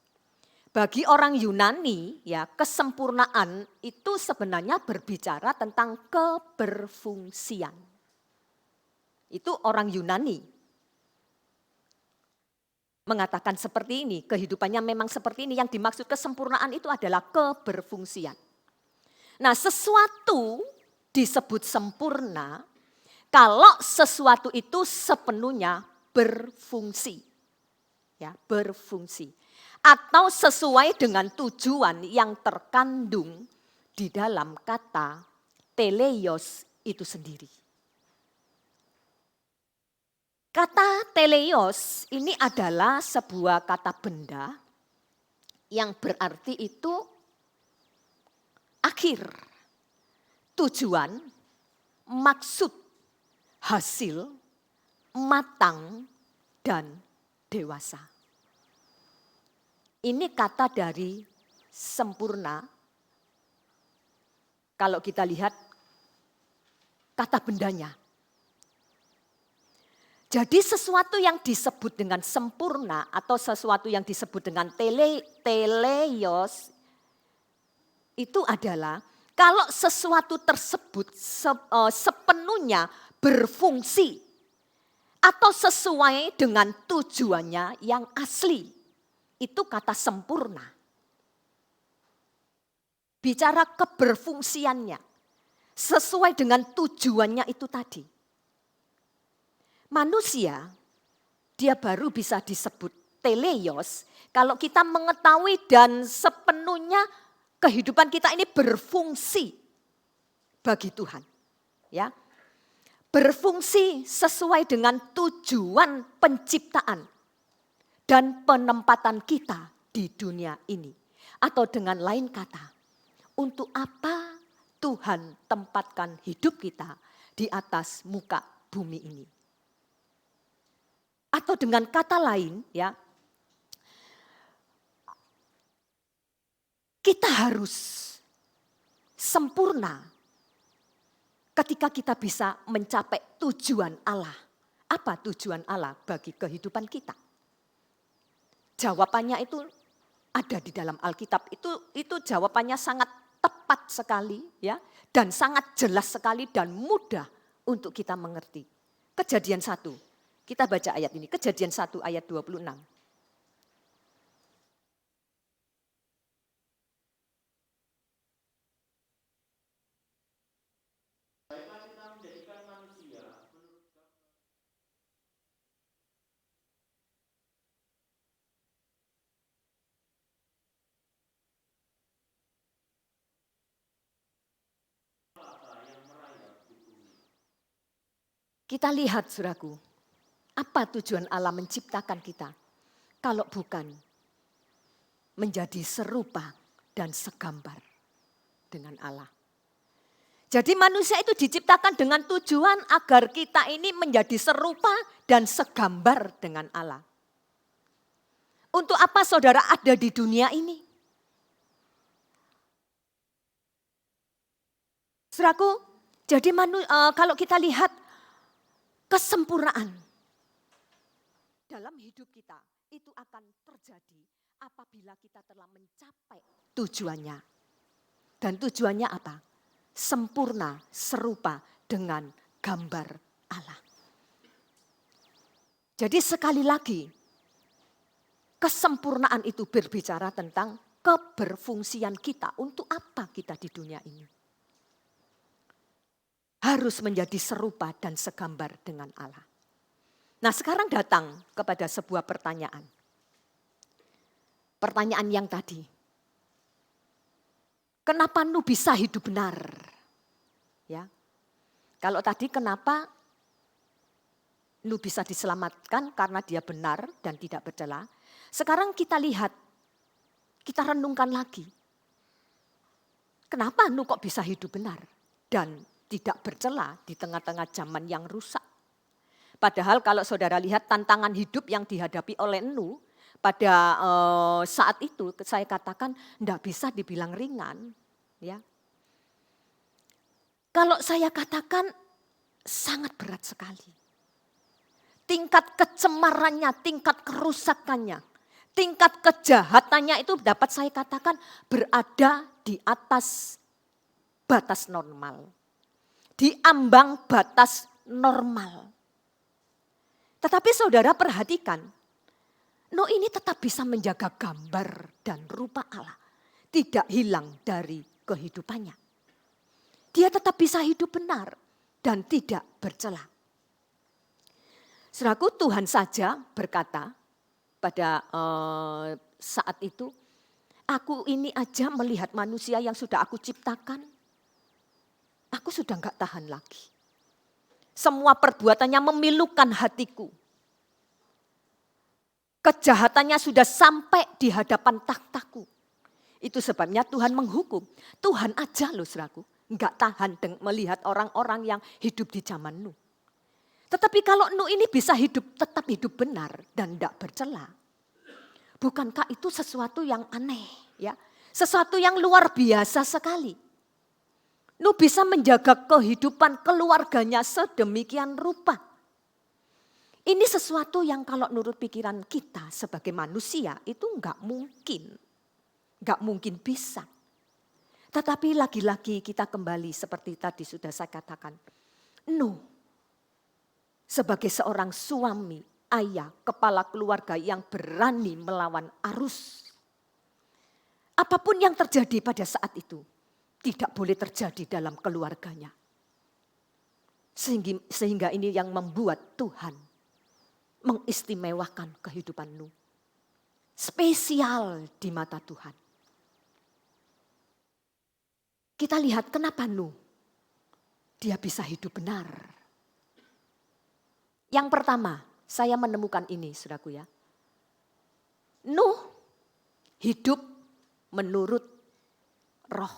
Speaker 3: Bagi orang Yunani, ya, kesempurnaan itu sebenarnya berbicara tentang keberfungsian. Itu orang Yunani mengatakan seperti ini, kehidupannya memang seperti ini. Yang dimaksud kesempurnaan itu adalah keberfungsian. Nah, sesuatu disebut sempurna kalau sesuatu itu sepenuhnya berfungsi. Ya, berfungsi. Atau sesuai dengan tujuan yang terkandung di dalam kata teleios itu sendiri. Kata teleios ini adalah sebuah kata benda yang berarti itu akhir, tujuan, maksud, hasil, matang, dan dewasa. Ini kata dari sempurna. Kalau kita lihat kata bendanya. Jadi sesuatu yang disebut dengan sempurna atau sesuatu yang disebut dengan teleios itu adalah kalau sesuatu tersebut sepenuhnya berfungsi atau sesuai dengan tujuannya yang asli. Itu kata sempurna. Bicara keberfungsiannya, sesuai dengan tujuannya itu tadi. Manusia, dia baru bisa disebut teleios kalau kita mengetahui dan sepenuhnya kehidupan kita ini berfungsi bagi Tuhan. Ya, berfungsi sesuai dengan tujuan penciptaan dan penempatan kita di dunia ini. Atau dengan lain kata, untuk apa Tuhan tempatkan hidup kita di atas muka bumi ini. Atau dengan kata lain, ya, kita harus sempurna ketika kita bisa mencapai tujuan Allah. Apa tujuan Allah bagi kehidupan kita? Jawabannya itu ada di dalam Alkitab. Itu jawabannya sangat tepat sekali, ya, dan sangat jelas sekali dan mudah untuk kita mengerti. Kejadian 1. Kita baca ayat ini. Kejadian 1 ayat 26. Kita lihat, saudaraku, apa tujuan Allah menciptakan kita? Kalau bukan menjadi serupa dan segambar dengan Allah. Jadi manusia itu diciptakan dengan tujuan agar kita ini menjadi serupa dan segambar dengan Allah. Untuk apa saudara ada di dunia ini? Saudaraku, Jadi kalau kita lihat kesempurnaan dalam hidup kita itu akan terjadi apabila kita telah mencapai tujuannya. Dan tujuannya apa? Sempurna, serupa dengan gambar Allah. Jadi sekali lagi, kesempurnaan itu berbicara tentang keberfungsian kita. Untuk apa kita di dunia ini? Harus menjadi serupa dan segambar dengan Allah. Nah, sekarang datang kepada sebuah pertanyaan. Pertanyaan yang tadi. Kenapa Nuh bisa hidup benar? Ya. Kalau tadi kenapa Nuh bisa diselamatkan karena dia benar dan tidak bercela. Sekarang kita lihat, kita renungkan lagi. Kenapa Nuh kok bisa hidup benar dan tidak bercela di tengah-tengah zaman yang rusak? Padahal kalau saudara lihat tantangan hidup yang dihadapi oleh Nuh pada saat itu, saya katakan tidak bisa dibilang ringan. Ya. Kalau saya katakan sangat berat sekali. Tingkat kecemarannya, tingkat kerusakannya, tingkat kejahatannya itu dapat saya katakan berada di atas batas normal. Di ambang batas normal. Tetapi saudara perhatikan, Nuh ini tetap bisa menjaga gambar dan rupa Allah. Tidak hilang dari kehidupannya. Dia tetap bisa hidup benar dan tidak bercela. Saudaraku, Tuhan saja berkata pada saat itu, aku ini aja melihat manusia yang sudah aku ciptakan, aku sudah enggak tahan lagi. Semua perbuatannya memilukan hatiku. Kejahatannya sudah sampai di hadapan takhtaku. Itu sebabnya Tuhan menghukum. Tuhan aja loh saudaraku, enggak tahan melihat orang-orang yang hidup di zaman Nuh. Tetapi kalau Nuh ini bisa tetap hidup benar dan tidak bercela. Bukankah itu sesuatu yang aneh, ya? Sesuatu yang luar biasa sekali. Nuh bisa menjaga kehidupan keluarganya sedemikian rupa. Ini sesuatu yang kalau menurut pikiran kita sebagai manusia itu enggak mungkin. Enggak mungkin bisa. Tetapi lagi-lagi kita kembali seperti tadi sudah saya katakan. Nuh sebagai seorang suami, ayah, kepala keluarga yang berani melawan arus. Apapun yang terjadi pada saat itu tidak boleh terjadi dalam keluarganya. Sehingga ini yang membuat Tuhan mengistimewakan kehidupan Nuh. Spesial di mata Tuhan. Kita lihat kenapa Nuh dia bisa hidup benar. Yang pertama, saya menemukan ini, saudaraku ya. Nuh hidup menurut roh.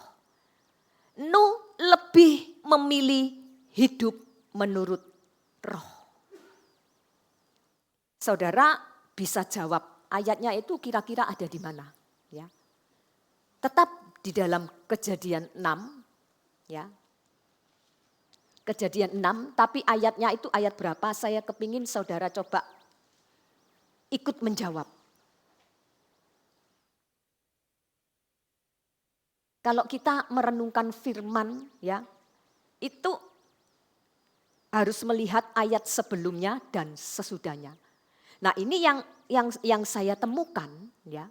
Speaker 3: Nuh lebih memilih hidup menurut roh. Saudara bisa jawab ayatnya itu kira-kira ada di mana? Ya. Tetap di dalam Kejadian 6, ya. Kejadian 6, tapi ayatnya itu ayat berapa? Saya kepingin saudara coba ikut menjawab. Kalau kita merenungkan firman, ya, itu harus melihat ayat sebelumnya dan sesudahnya. Nah, ini yang saya temukan, ya.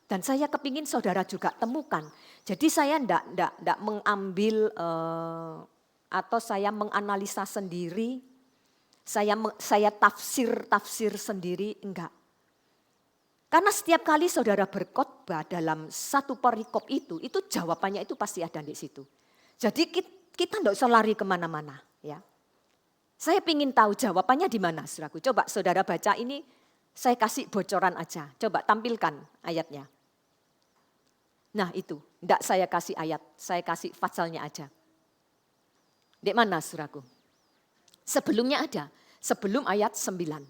Speaker 3: Dan saya kepingin saudara juga temukan. Jadi saya enggak mengambil atau saya menganalisa sendiri, saya tafsir sendiri, enggak. Karena setiap kali saudara berkhotbah dalam satu perikop itu jawabannya itu pasti ada di situ. Jadi kita enggak usah lari kemana-mana, ya. Saya ingin tahu jawabannya di mana, saudaraku. Coba saudara baca ini, saya kasih bocoran aja. Coba tampilkan ayatnya. Nah itu, enggak saya kasih ayat, saya kasih pasalnya aja. Di mana saudaraku? Sebelumnya ada, sebelum ayat 9.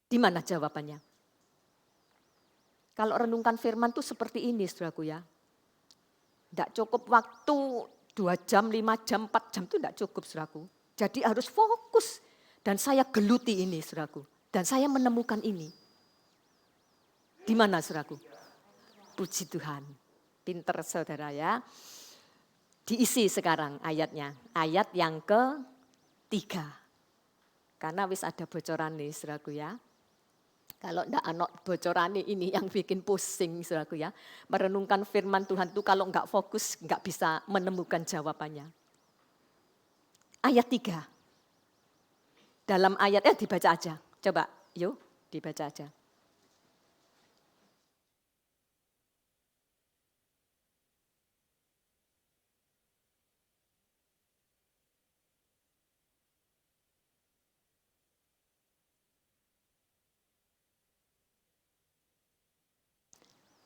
Speaker 3: Di mana jawabannya? Kalau renungkan firman itu seperti ini saudaraku ya. Tidak cukup waktu 2 jam, 5 jam, 4 jam itu tidak cukup saudaraku. Jadi harus fokus. Dan saya geluti ini saudaraku. Dan saya menemukan ini. Di mana saudaraku? Puji Tuhan. Pinter saudara ya. Diisi sekarang ayatnya. Ayat yang ke-3. Karena wis ada bocoran nih saudaraku ya. Kalau enggak ada bocoran ini yang bikin pusing saudaraku ya. Merenungkan firman Tuhan itu kalau enggak fokus enggak bisa menemukan jawabannya. Ayat 3. Dalam ayatnya dibaca aja. Coba yuk dibaca aja.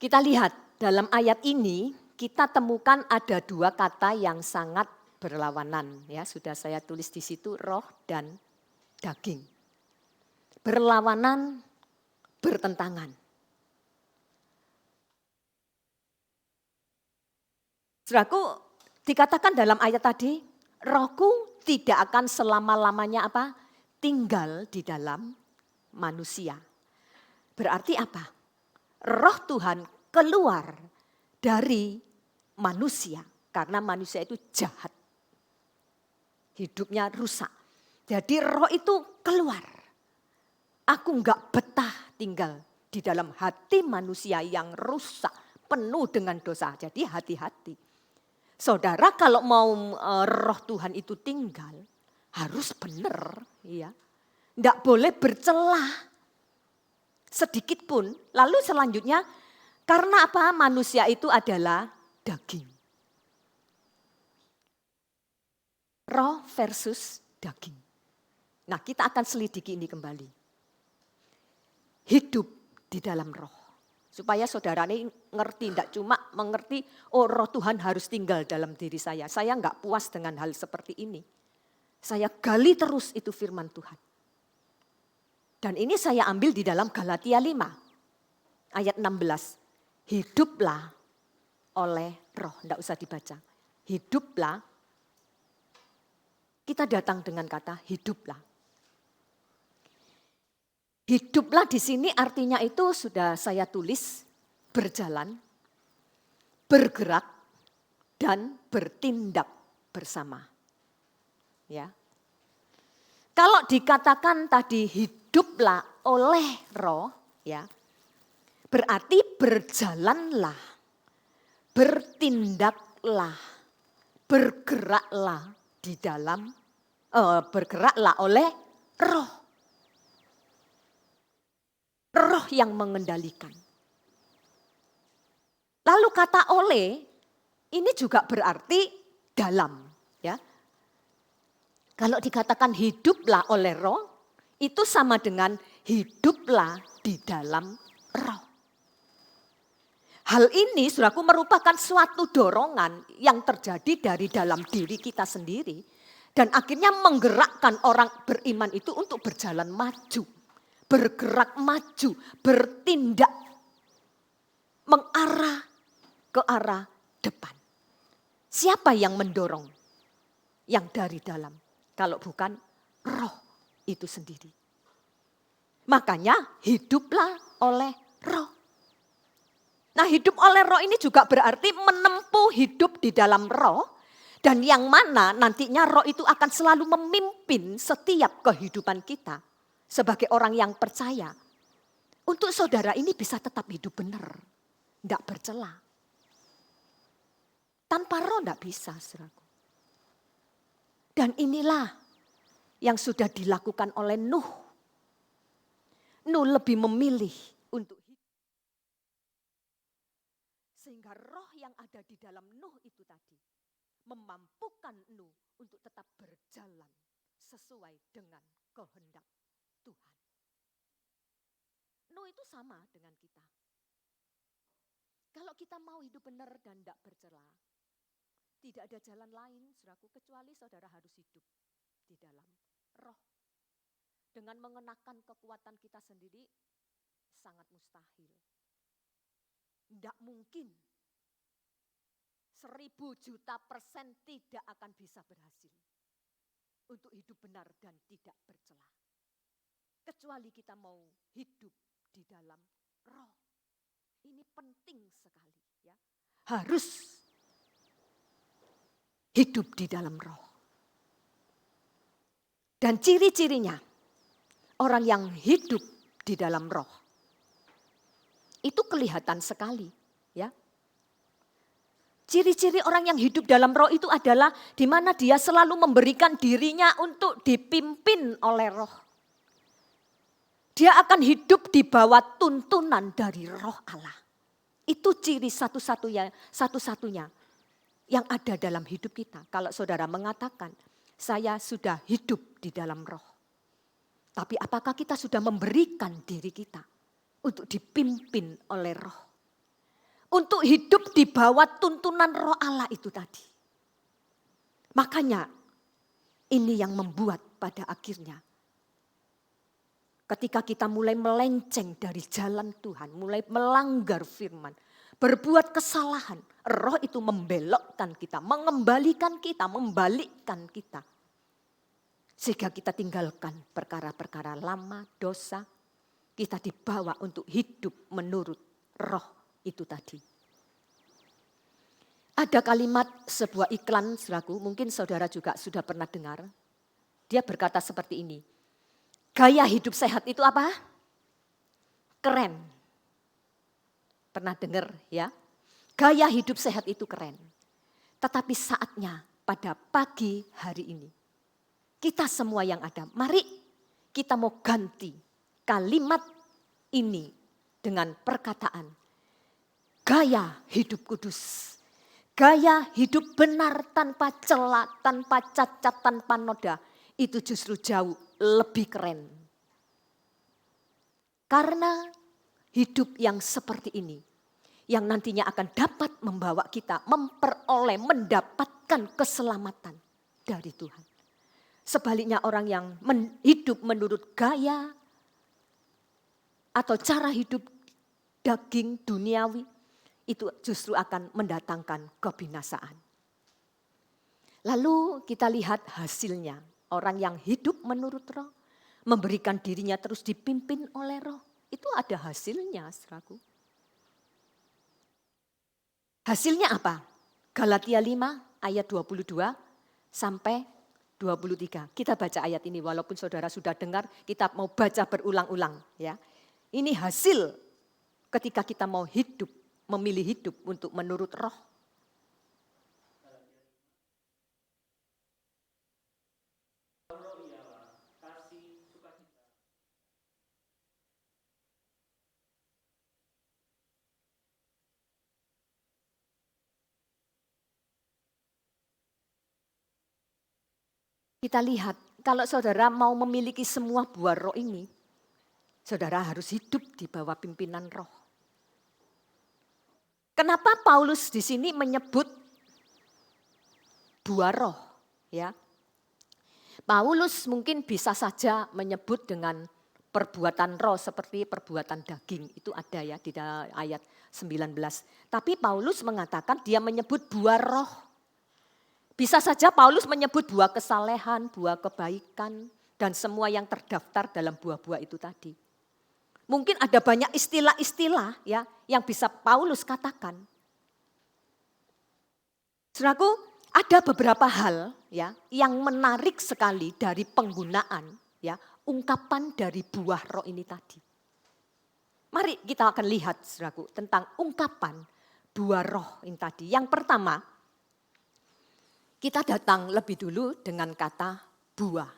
Speaker 3: Kita lihat dalam ayat ini kita temukan ada 2 kata yang sangat berlawanan ya, sudah saya tulis di situ roh dan daging. Berlawanan, bertentangan. Saudaraku, dikatakan dalam ayat tadi, rohku tidak akan selama-lamanya apa? Tinggal di dalam manusia. Berarti apa? Roh Tuhan keluar dari manusia karena manusia itu jahat. Hidupnya rusak. Jadi roh itu keluar. Aku enggak betah tinggal di dalam hati manusia yang rusak, penuh dengan dosa. Jadi hati-hati. Saudara kalau mau roh Tuhan itu tinggal, harus benar. Ya. Enggak boleh bercelah. Sedikit pun. Lalu selanjutnya, karena apa? Manusia itu adalah daging. Roh versus daging. Nah, kita akan selidiki ini kembali. Hidup di dalam roh. Supaya saudara ini ngerti, tidak cuma mengerti, oh roh Tuhan harus tinggal dalam diri saya. Saya enggak puas dengan hal seperti ini. Saya gali terus itu firman Tuhan. Dan ini saya ambil di dalam Galatia 5, ayat 16. Hiduplah oleh roh, tidak usah dibaca. Hiduplah, kita datang dengan kata hiduplah. Hiduplah di sini artinya itu sudah saya tulis, berjalan, bergerak, dan bertindak bersama. Ya. Kalau dikatakan tadi hiduplah oleh roh, ya, berarti berjalanlah, bertindaklah, bergeraklah di dalam, bergeraklah oleh roh. Roh yang mengendalikan. Lalu kata oleh, ini juga berarti dalam, ya. Kalau dikatakan hiduplah oleh roh, itu sama dengan hiduplah di dalam roh. Hal ini saudaraku merupakan suatu dorongan yang terjadi dari dalam diri kita sendiri. Dan akhirnya menggerakkan orang beriman itu untuk berjalan maju. Bergerak maju, bertindak. Mengarah ke arah depan. Siapa yang mendorong? Yang dari dalam. Kalau bukan roh itu sendiri. Makanya hiduplah oleh roh. Nah, hidup oleh roh ini juga berarti menempuh hidup di dalam roh. Dan yang mana nantinya roh itu akan selalu memimpin setiap kehidupan kita. Sebagai orang yang percaya. Untuk saudara ini bisa tetap hidup benar. Tidak bercela. Tanpa roh tidak bisa, saudaraku. Dan inilah yang sudah dilakukan oleh Nuh. Nuh lebih memilih untuk hidup. Sehingga roh yang ada di dalam Nuh itu tadi memampukan Nuh untuk tetap berjalan sesuai dengan kehendak Tuhan. Nuh itu sama dengan kita. Kalau kita mau hidup benar dan tidak bercela, tidak ada jalan lain, saudaraku, kecuali saudara harus hidup di dalam roh. Dengan mengenakan kekuatan kita sendiri, sangat mustahil. Tidak mungkin 1000.000.000% tidak akan bisa berhasil untuk hidup benar dan tidak bercela. Kecuali kita mau hidup di dalam roh. Ini penting sekali ya. Harus hidup di dalam roh. Dan ciri-cirinya orang yang hidup di dalam roh itu kelihatan sekali ya. Ciri-ciri orang yang hidup dalam roh itu adalah di mana dia selalu memberikan dirinya untuk dipimpin oleh roh. Dia akan hidup di bawah tuntunan dari roh Allah. Itu ciri satu-satunya yang ada dalam hidup kita. Kalau saudara mengatakan, saya sudah hidup di dalam roh. Tapi apakah kita sudah memberikan diri kita untuk dipimpin oleh roh? Untuk hidup di bawah tuntunan roh Allah itu tadi. Makanya ini yang membuat pada akhirnya ketika kita mulai melenceng dari jalan Tuhan, mulai melanggar firman, berbuat kesalahan, roh itu membelokkan kita, mengembalikan kita, membalikkan kita. Sehingga kita tinggalkan perkara-perkara lama, dosa, kita dibawa untuk hidup menurut roh itu tadi. Ada kalimat sebuah iklan, saudaraku, mungkin saudara juga sudah pernah dengar. Dia berkata seperti ini, gaya hidup sehat itu apa? Keren. Pernah dengar ya? Gaya hidup sehat itu keren. Tetapi saatnya pada pagi hari ini, kita semua yang ada, mari kita mau ganti kalimat ini dengan perkataan gaya hidup kudus. Gaya hidup benar tanpa cela, tanpa cacat, tanpa noda. Itu justru jauh lebih keren. Karena hidup yang seperti ini, yang nantinya akan dapat membawa kita memperoleh, mendapatkan keselamatan dari Tuhan. Sebaliknya orang yang hidup menurut gaya atau cara hidup daging duniawi, itu justru akan mendatangkan kebinasaan. Lalu kita lihat hasilnya. Orang yang hidup menurut roh, memberikan dirinya terus dipimpin oleh roh, itu ada hasilnya, saudaraku. Hasilnya apa? Galatia 5 ayat 22 sampai 23. Kita baca ayat ini walaupun saudara sudah dengar, kita mau baca berulang-ulang ya. Ini hasil ketika kita mau hidup, memilih hidup untuk menurut roh. Kita lihat, kalau saudara mau memiliki semua buah roh ini, saudara harus hidup di bawah pimpinan roh. Kenapa Paulus di sini menyebut buah roh? Ya, Paulus mungkin bisa saja menyebut dengan perbuatan roh seperti perbuatan daging. Itu ada ya di ayat 19. Tapi Paulus mengatakan dia menyebut buah roh. Bisa saja Paulus menyebut buah kesalehan, buah kebaikan, dan semua yang terdaftar dalam buah-buah itu tadi. Mungkin ada banyak istilah-istilah ya yang bisa Paulus katakan. Saudaraku, ada beberapa hal ya yang menarik sekali dari penggunaan ya ungkapan dari buah roh ini tadi. Mari kita akan lihat saudaraku tentang ungkapan buah roh ini tadi. Yang pertama, kita datang lebih dulu dengan kata buah.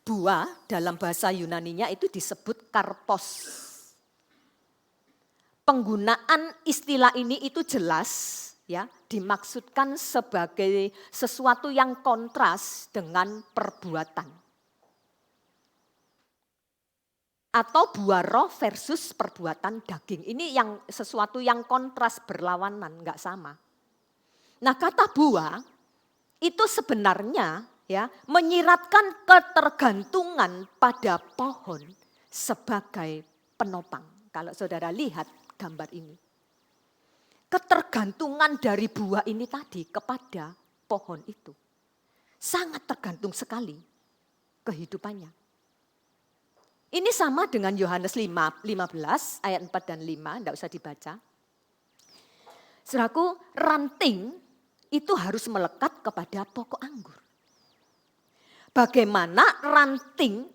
Speaker 3: Buah dalam bahasa Yunaninya itu disebut karpos. Penggunaan istilah ini itu jelas ya, dimaksudkan sebagai sesuatu yang kontras dengan perbuatan. Atau buah roh versus perbuatan daging. Ini yang sesuatu yang kontras, berlawanan, enggak sama. Nah, kata buah itu sebenarnya ya menyiratkan ketergantungan pada pohon sebagai penopang. Kalau saudara lihat gambar ini. ketergantungan dari buah ini tadi kepada pohon itu. Sangat tergantung sekali kehidupannya. Ini sama dengan Yohanes 15 ayat 4 dan 5, tidak usah dibaca. Saudaraku, ranting itu harus melekat kepada pokok anggur. Bagaimana ranting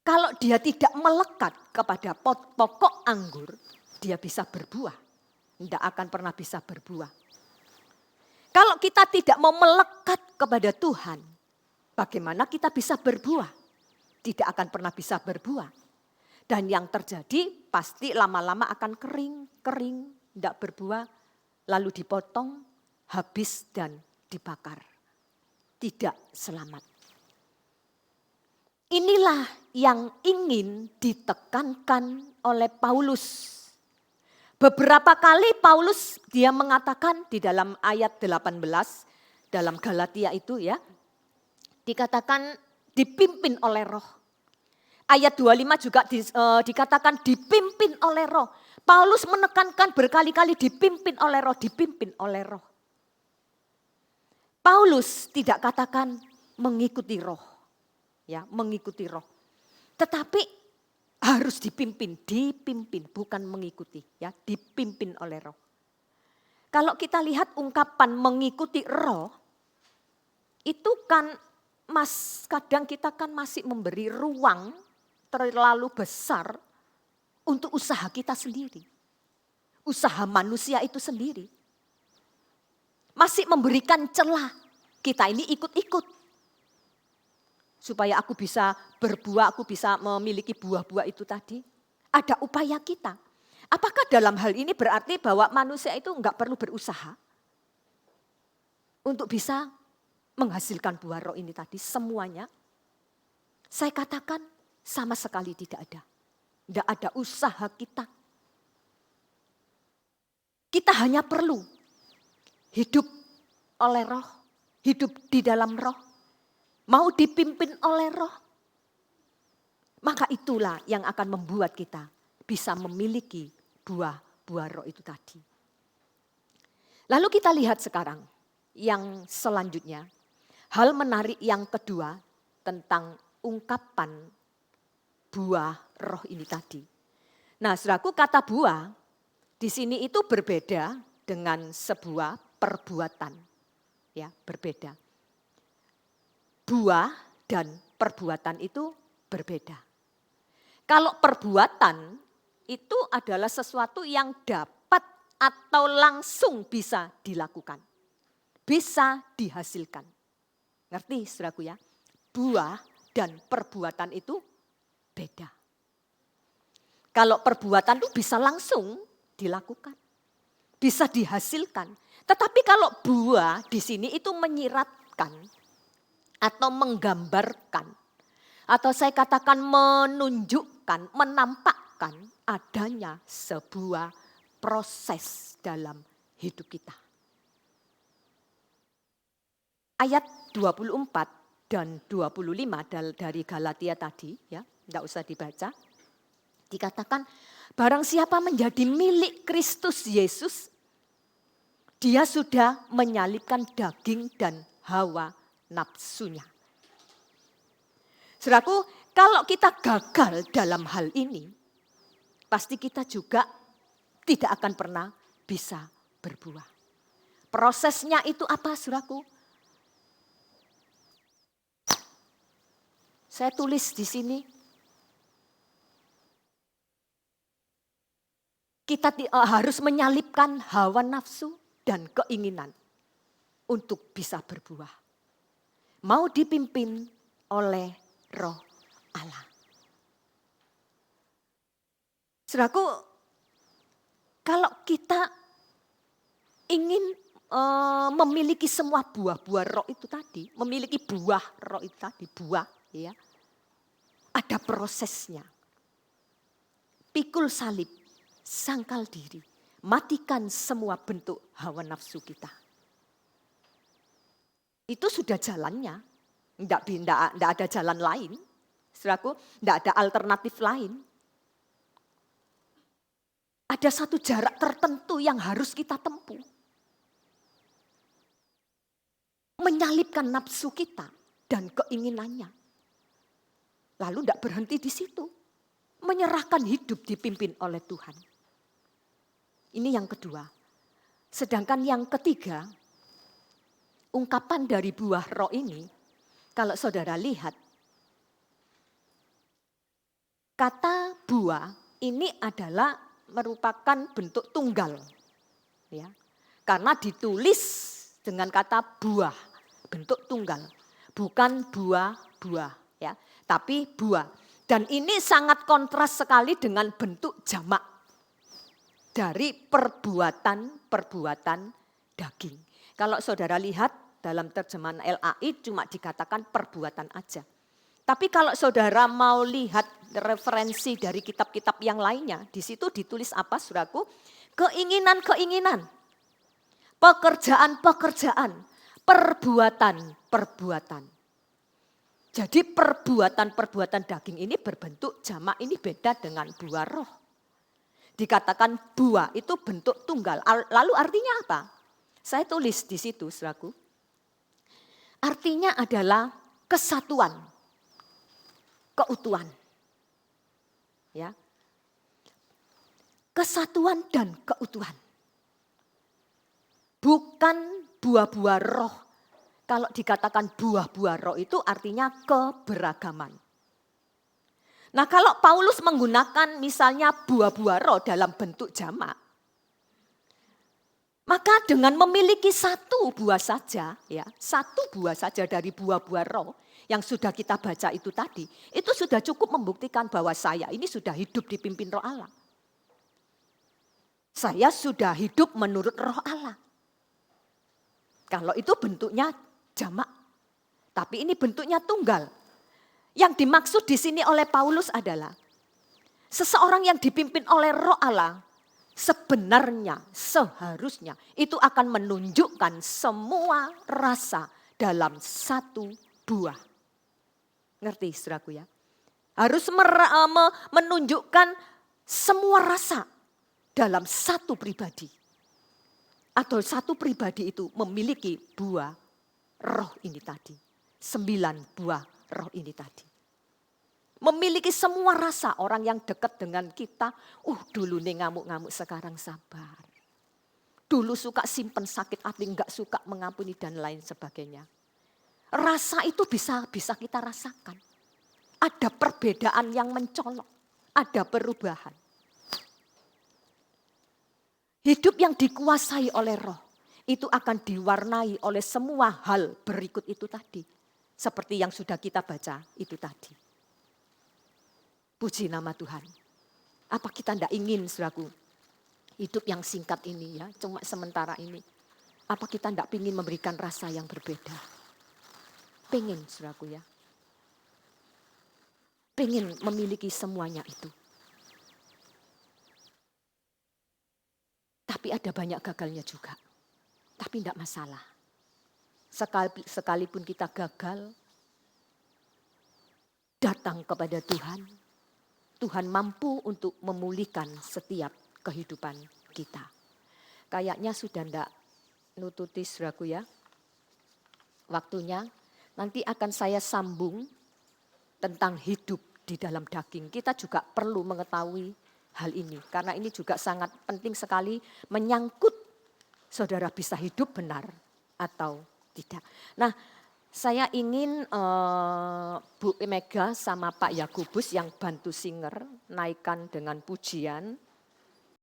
Speaker 3: kalau dia tidak melekat kepada pokok anggur, dia bisa berbuah. Tidak akan pernah bisa berbuah. Kalau kita tidak mau melekat kepada Tuhan, bagaimana kita bisa berbuah? Tidak akan pernah bisa berbuah. Dan yang terjadi pasti lama-lama akan kering, tidak berbuah, lalu dipotong, habis dan dibakar. Tidak selamat. Inilah yang ingin ditekankan oleh Paulus. Beberapa kali Paulus dia mengatakan di dalam ayat 18 dalam Galatia itu ya, dikatakan dipimpin oleh Roh. Ayat 25 juga dikatakan dipimpin oleh Roh. Paulus menekankan berkali-kali dipimpin oleh Roh, dipimpin oleh Roh. Paulus tidak katakan mengikuti Roh. Ya, mengikuti Roh. Tetapi harus dipimpin, bukan mengikuti, ya, dipimpin oleh Roh. Kalau kita lihat ungkapan mengikuti Roh, itu kan kadang kita kan masih memberi ruang terlalu besar untuk usaha kita sendiri. Usaha manusia itu sendiri. Masih memberikan celah, kita ini ikut-ikut. Supaya aku bisa berbuah, aku bisa memiliki buah-buah itu tadi. Ada upaya kita. Apakah dalam hal ini berarti bahwa manusia itu enggak perlu berusaha untuk bisa menghasilkan buah roh ini tadi semuanya? Saya katakan sama sekali tidak ada. Tidak ada usaha kita. Kita hanya perlu hidup oleh Roh, hidup di dalam Roh, mau dipimpin oleh Roh. Maka itulah yang akan membuat kita bisa memiliki buah-buah roh itu tadi. Lalu kita lihat sekarang yang selanjutnya. Hal menarik yang kedua tentang ungkapan buah roh ini tadi. Nah, saudaraku, kata buah di sini itu berbeda dengan sebuah perbuatan. Ya, berbeda. Buah dan perbuatan itu berbeda. Kalau perbuatan itu adalah sesuatu yang dapat atau langsung bisa dilakukan. Bisa dihasilkan. Ngerti saudaraku ya? Buah dan perbuatan itu beda. Kalau perbuatan itu bisa langsung dilakukan. Bisa dihasilkan. Tetapi kalau buah di sini itu menyiratkan atau menggambarkan. Atau saya katakan menunjukkan, menampakkan adanya sebuah proses dalam hidup kita. Ayat 24 dan 25 dari Galatia tadi, ya, tidak usah dibaca. Dikatakan, barang siapa menjadi milik Kristus Yesus, dia sudah menyalibkan daging dan hawa nafsunya. Saudaraku, kalau kita gagal dalam hal ini, pasti kita juga tidak akan pernah bisa berbuah. Prosesnya itu apa, saudaraku? Saya tulis di sini. Kita harus menyalipkan hawa nafsu dan keinginan untuk bisa berbuah. Mau dipimpin oleh Roh Allah. Saudaraku, kalau kita ingin memiliki semua buah-buah roh itu tadi, memiliki buah roh itu tadi, buah, ya, ada prosesnya. Pikul salib, sangkal diri, matikan semua bentuk hawa nafsu kita. Itu sudah jalannya. Tidak ada jalan lain, saudaraku, tidak ada alternatif lain. Ada satu jarak tertentu yang harus kita tempuh. Menyalipkan nafsu kita dan keinginannya. Lalu tidak berhenti di situ. Menyerahkan hidup dipimpin oleh Tuhan. Ini yang kedua. Sedangkan yang ketiga, ungkapan dari buah roh ini, kalau saudara lihat, kata buah ini adalah merupakan bentuk tunggal. Ya. Karena ditulis dengan kata buah, bentuk tunggal. Bukan buah-buah, ya, tapi buah. Dan ini sangat kontras sekali dengan bentuk jamak dari perbuatan daging. Kalau saudara lihat dalam terjemahan LAI cuma dikatakan perbuatan aja. Tapi kalau saudara mau lihat referensi dari kitab-kitab yang lainnya, di situ ditulis apa, saudaraku? Keinginan-keinginan, pekerjaan-pekerjaan, perbuatan-perbuatan. Jadi perbuatan-perbuatan daging ini berbentuk jamak, ini beda dengan buah roh. Dikatakan buah itu bentuk tunggal. Lalu artinya apa? Saya tulis di situ, saudaraku. Artinya adalah kesatuan, keutuhan. Ya. Kesatuan dan keutuhan. Bukan buah-buah roh. Kalau dikatakan buah-buah roh itu artinya keberagaman. Nah, kalau Paulus menggunakan misalnya buah-buah roh dalam bentuk jamak, maka dengan memiliki satu buah saja, ya, satu buah saja dari buah-buah roh yang sudah kita baca itu tadi, itu sudah cukup membuktikan bahwa saya ini sudah hidup dipimpin roh Allah. Saya sudah hidup menurut roh Allah. Kalau itu bentuknya jamak, tapi ini bentuknya tunggal. Yang dimaksud di sini oleh Paulus adalah seseorang yang dipimpin oleh roh Allah sebenarnya, seharusnya itu akan menunjukkan semua rasa dalam satu buah. Ngerti saudaraku ya? Harus menunjukkan semua rasa dalam satu pribadi. Atau satu pribadi itu memiliki buah roh ini tadi. 9 buah roh ini tadi. Memiliki semua rasa. Orang yang dekat dengan kita, dulu nih ngamuk-ngamuk, sekarang sabar. Dulu suka simpen sakit hati, enggak suka mengampuni dan lain sebagainya. Rasa itu bisa kita rasakan. Ada perbedaan yang mencolok, ada perubahan. Hidup yang dikuasai oleh roh, itu akan diwarnai oleh semua hal berikut itu tadi. Seperti yang sudah kita baca itu tadi. Puji nama Tuhan. Apa kita tidak ingin, saudaraku, hidup yang singkat ini ya, cuma sementara ini. Apa kita tidak ingin memberikan rasa yang berbeda? Pengen, saudaraku ya. Pengen memiliki semuanya itu. Tapi ada banyak gagalnya juga. Tapi tidak masalah. Sekalipun kita gagal, datang kepada Tuhan, Tuhan mampu untuk memulihkan setiap kehidupan kita. Kayaknya sudah tidak nututi, saudaraku ya. Waktunya, nanti akan saya sambung tentang hidup di dalam daging. Kita juga perlu mengetahui hal ini. Karena ini juga sangat penting sekali menyangkut saudara bisa hidup benar atau tidak. Nah, saya ingin Bu Mega sama Pak Yakubus yang bantu singer naikkan dengan pujian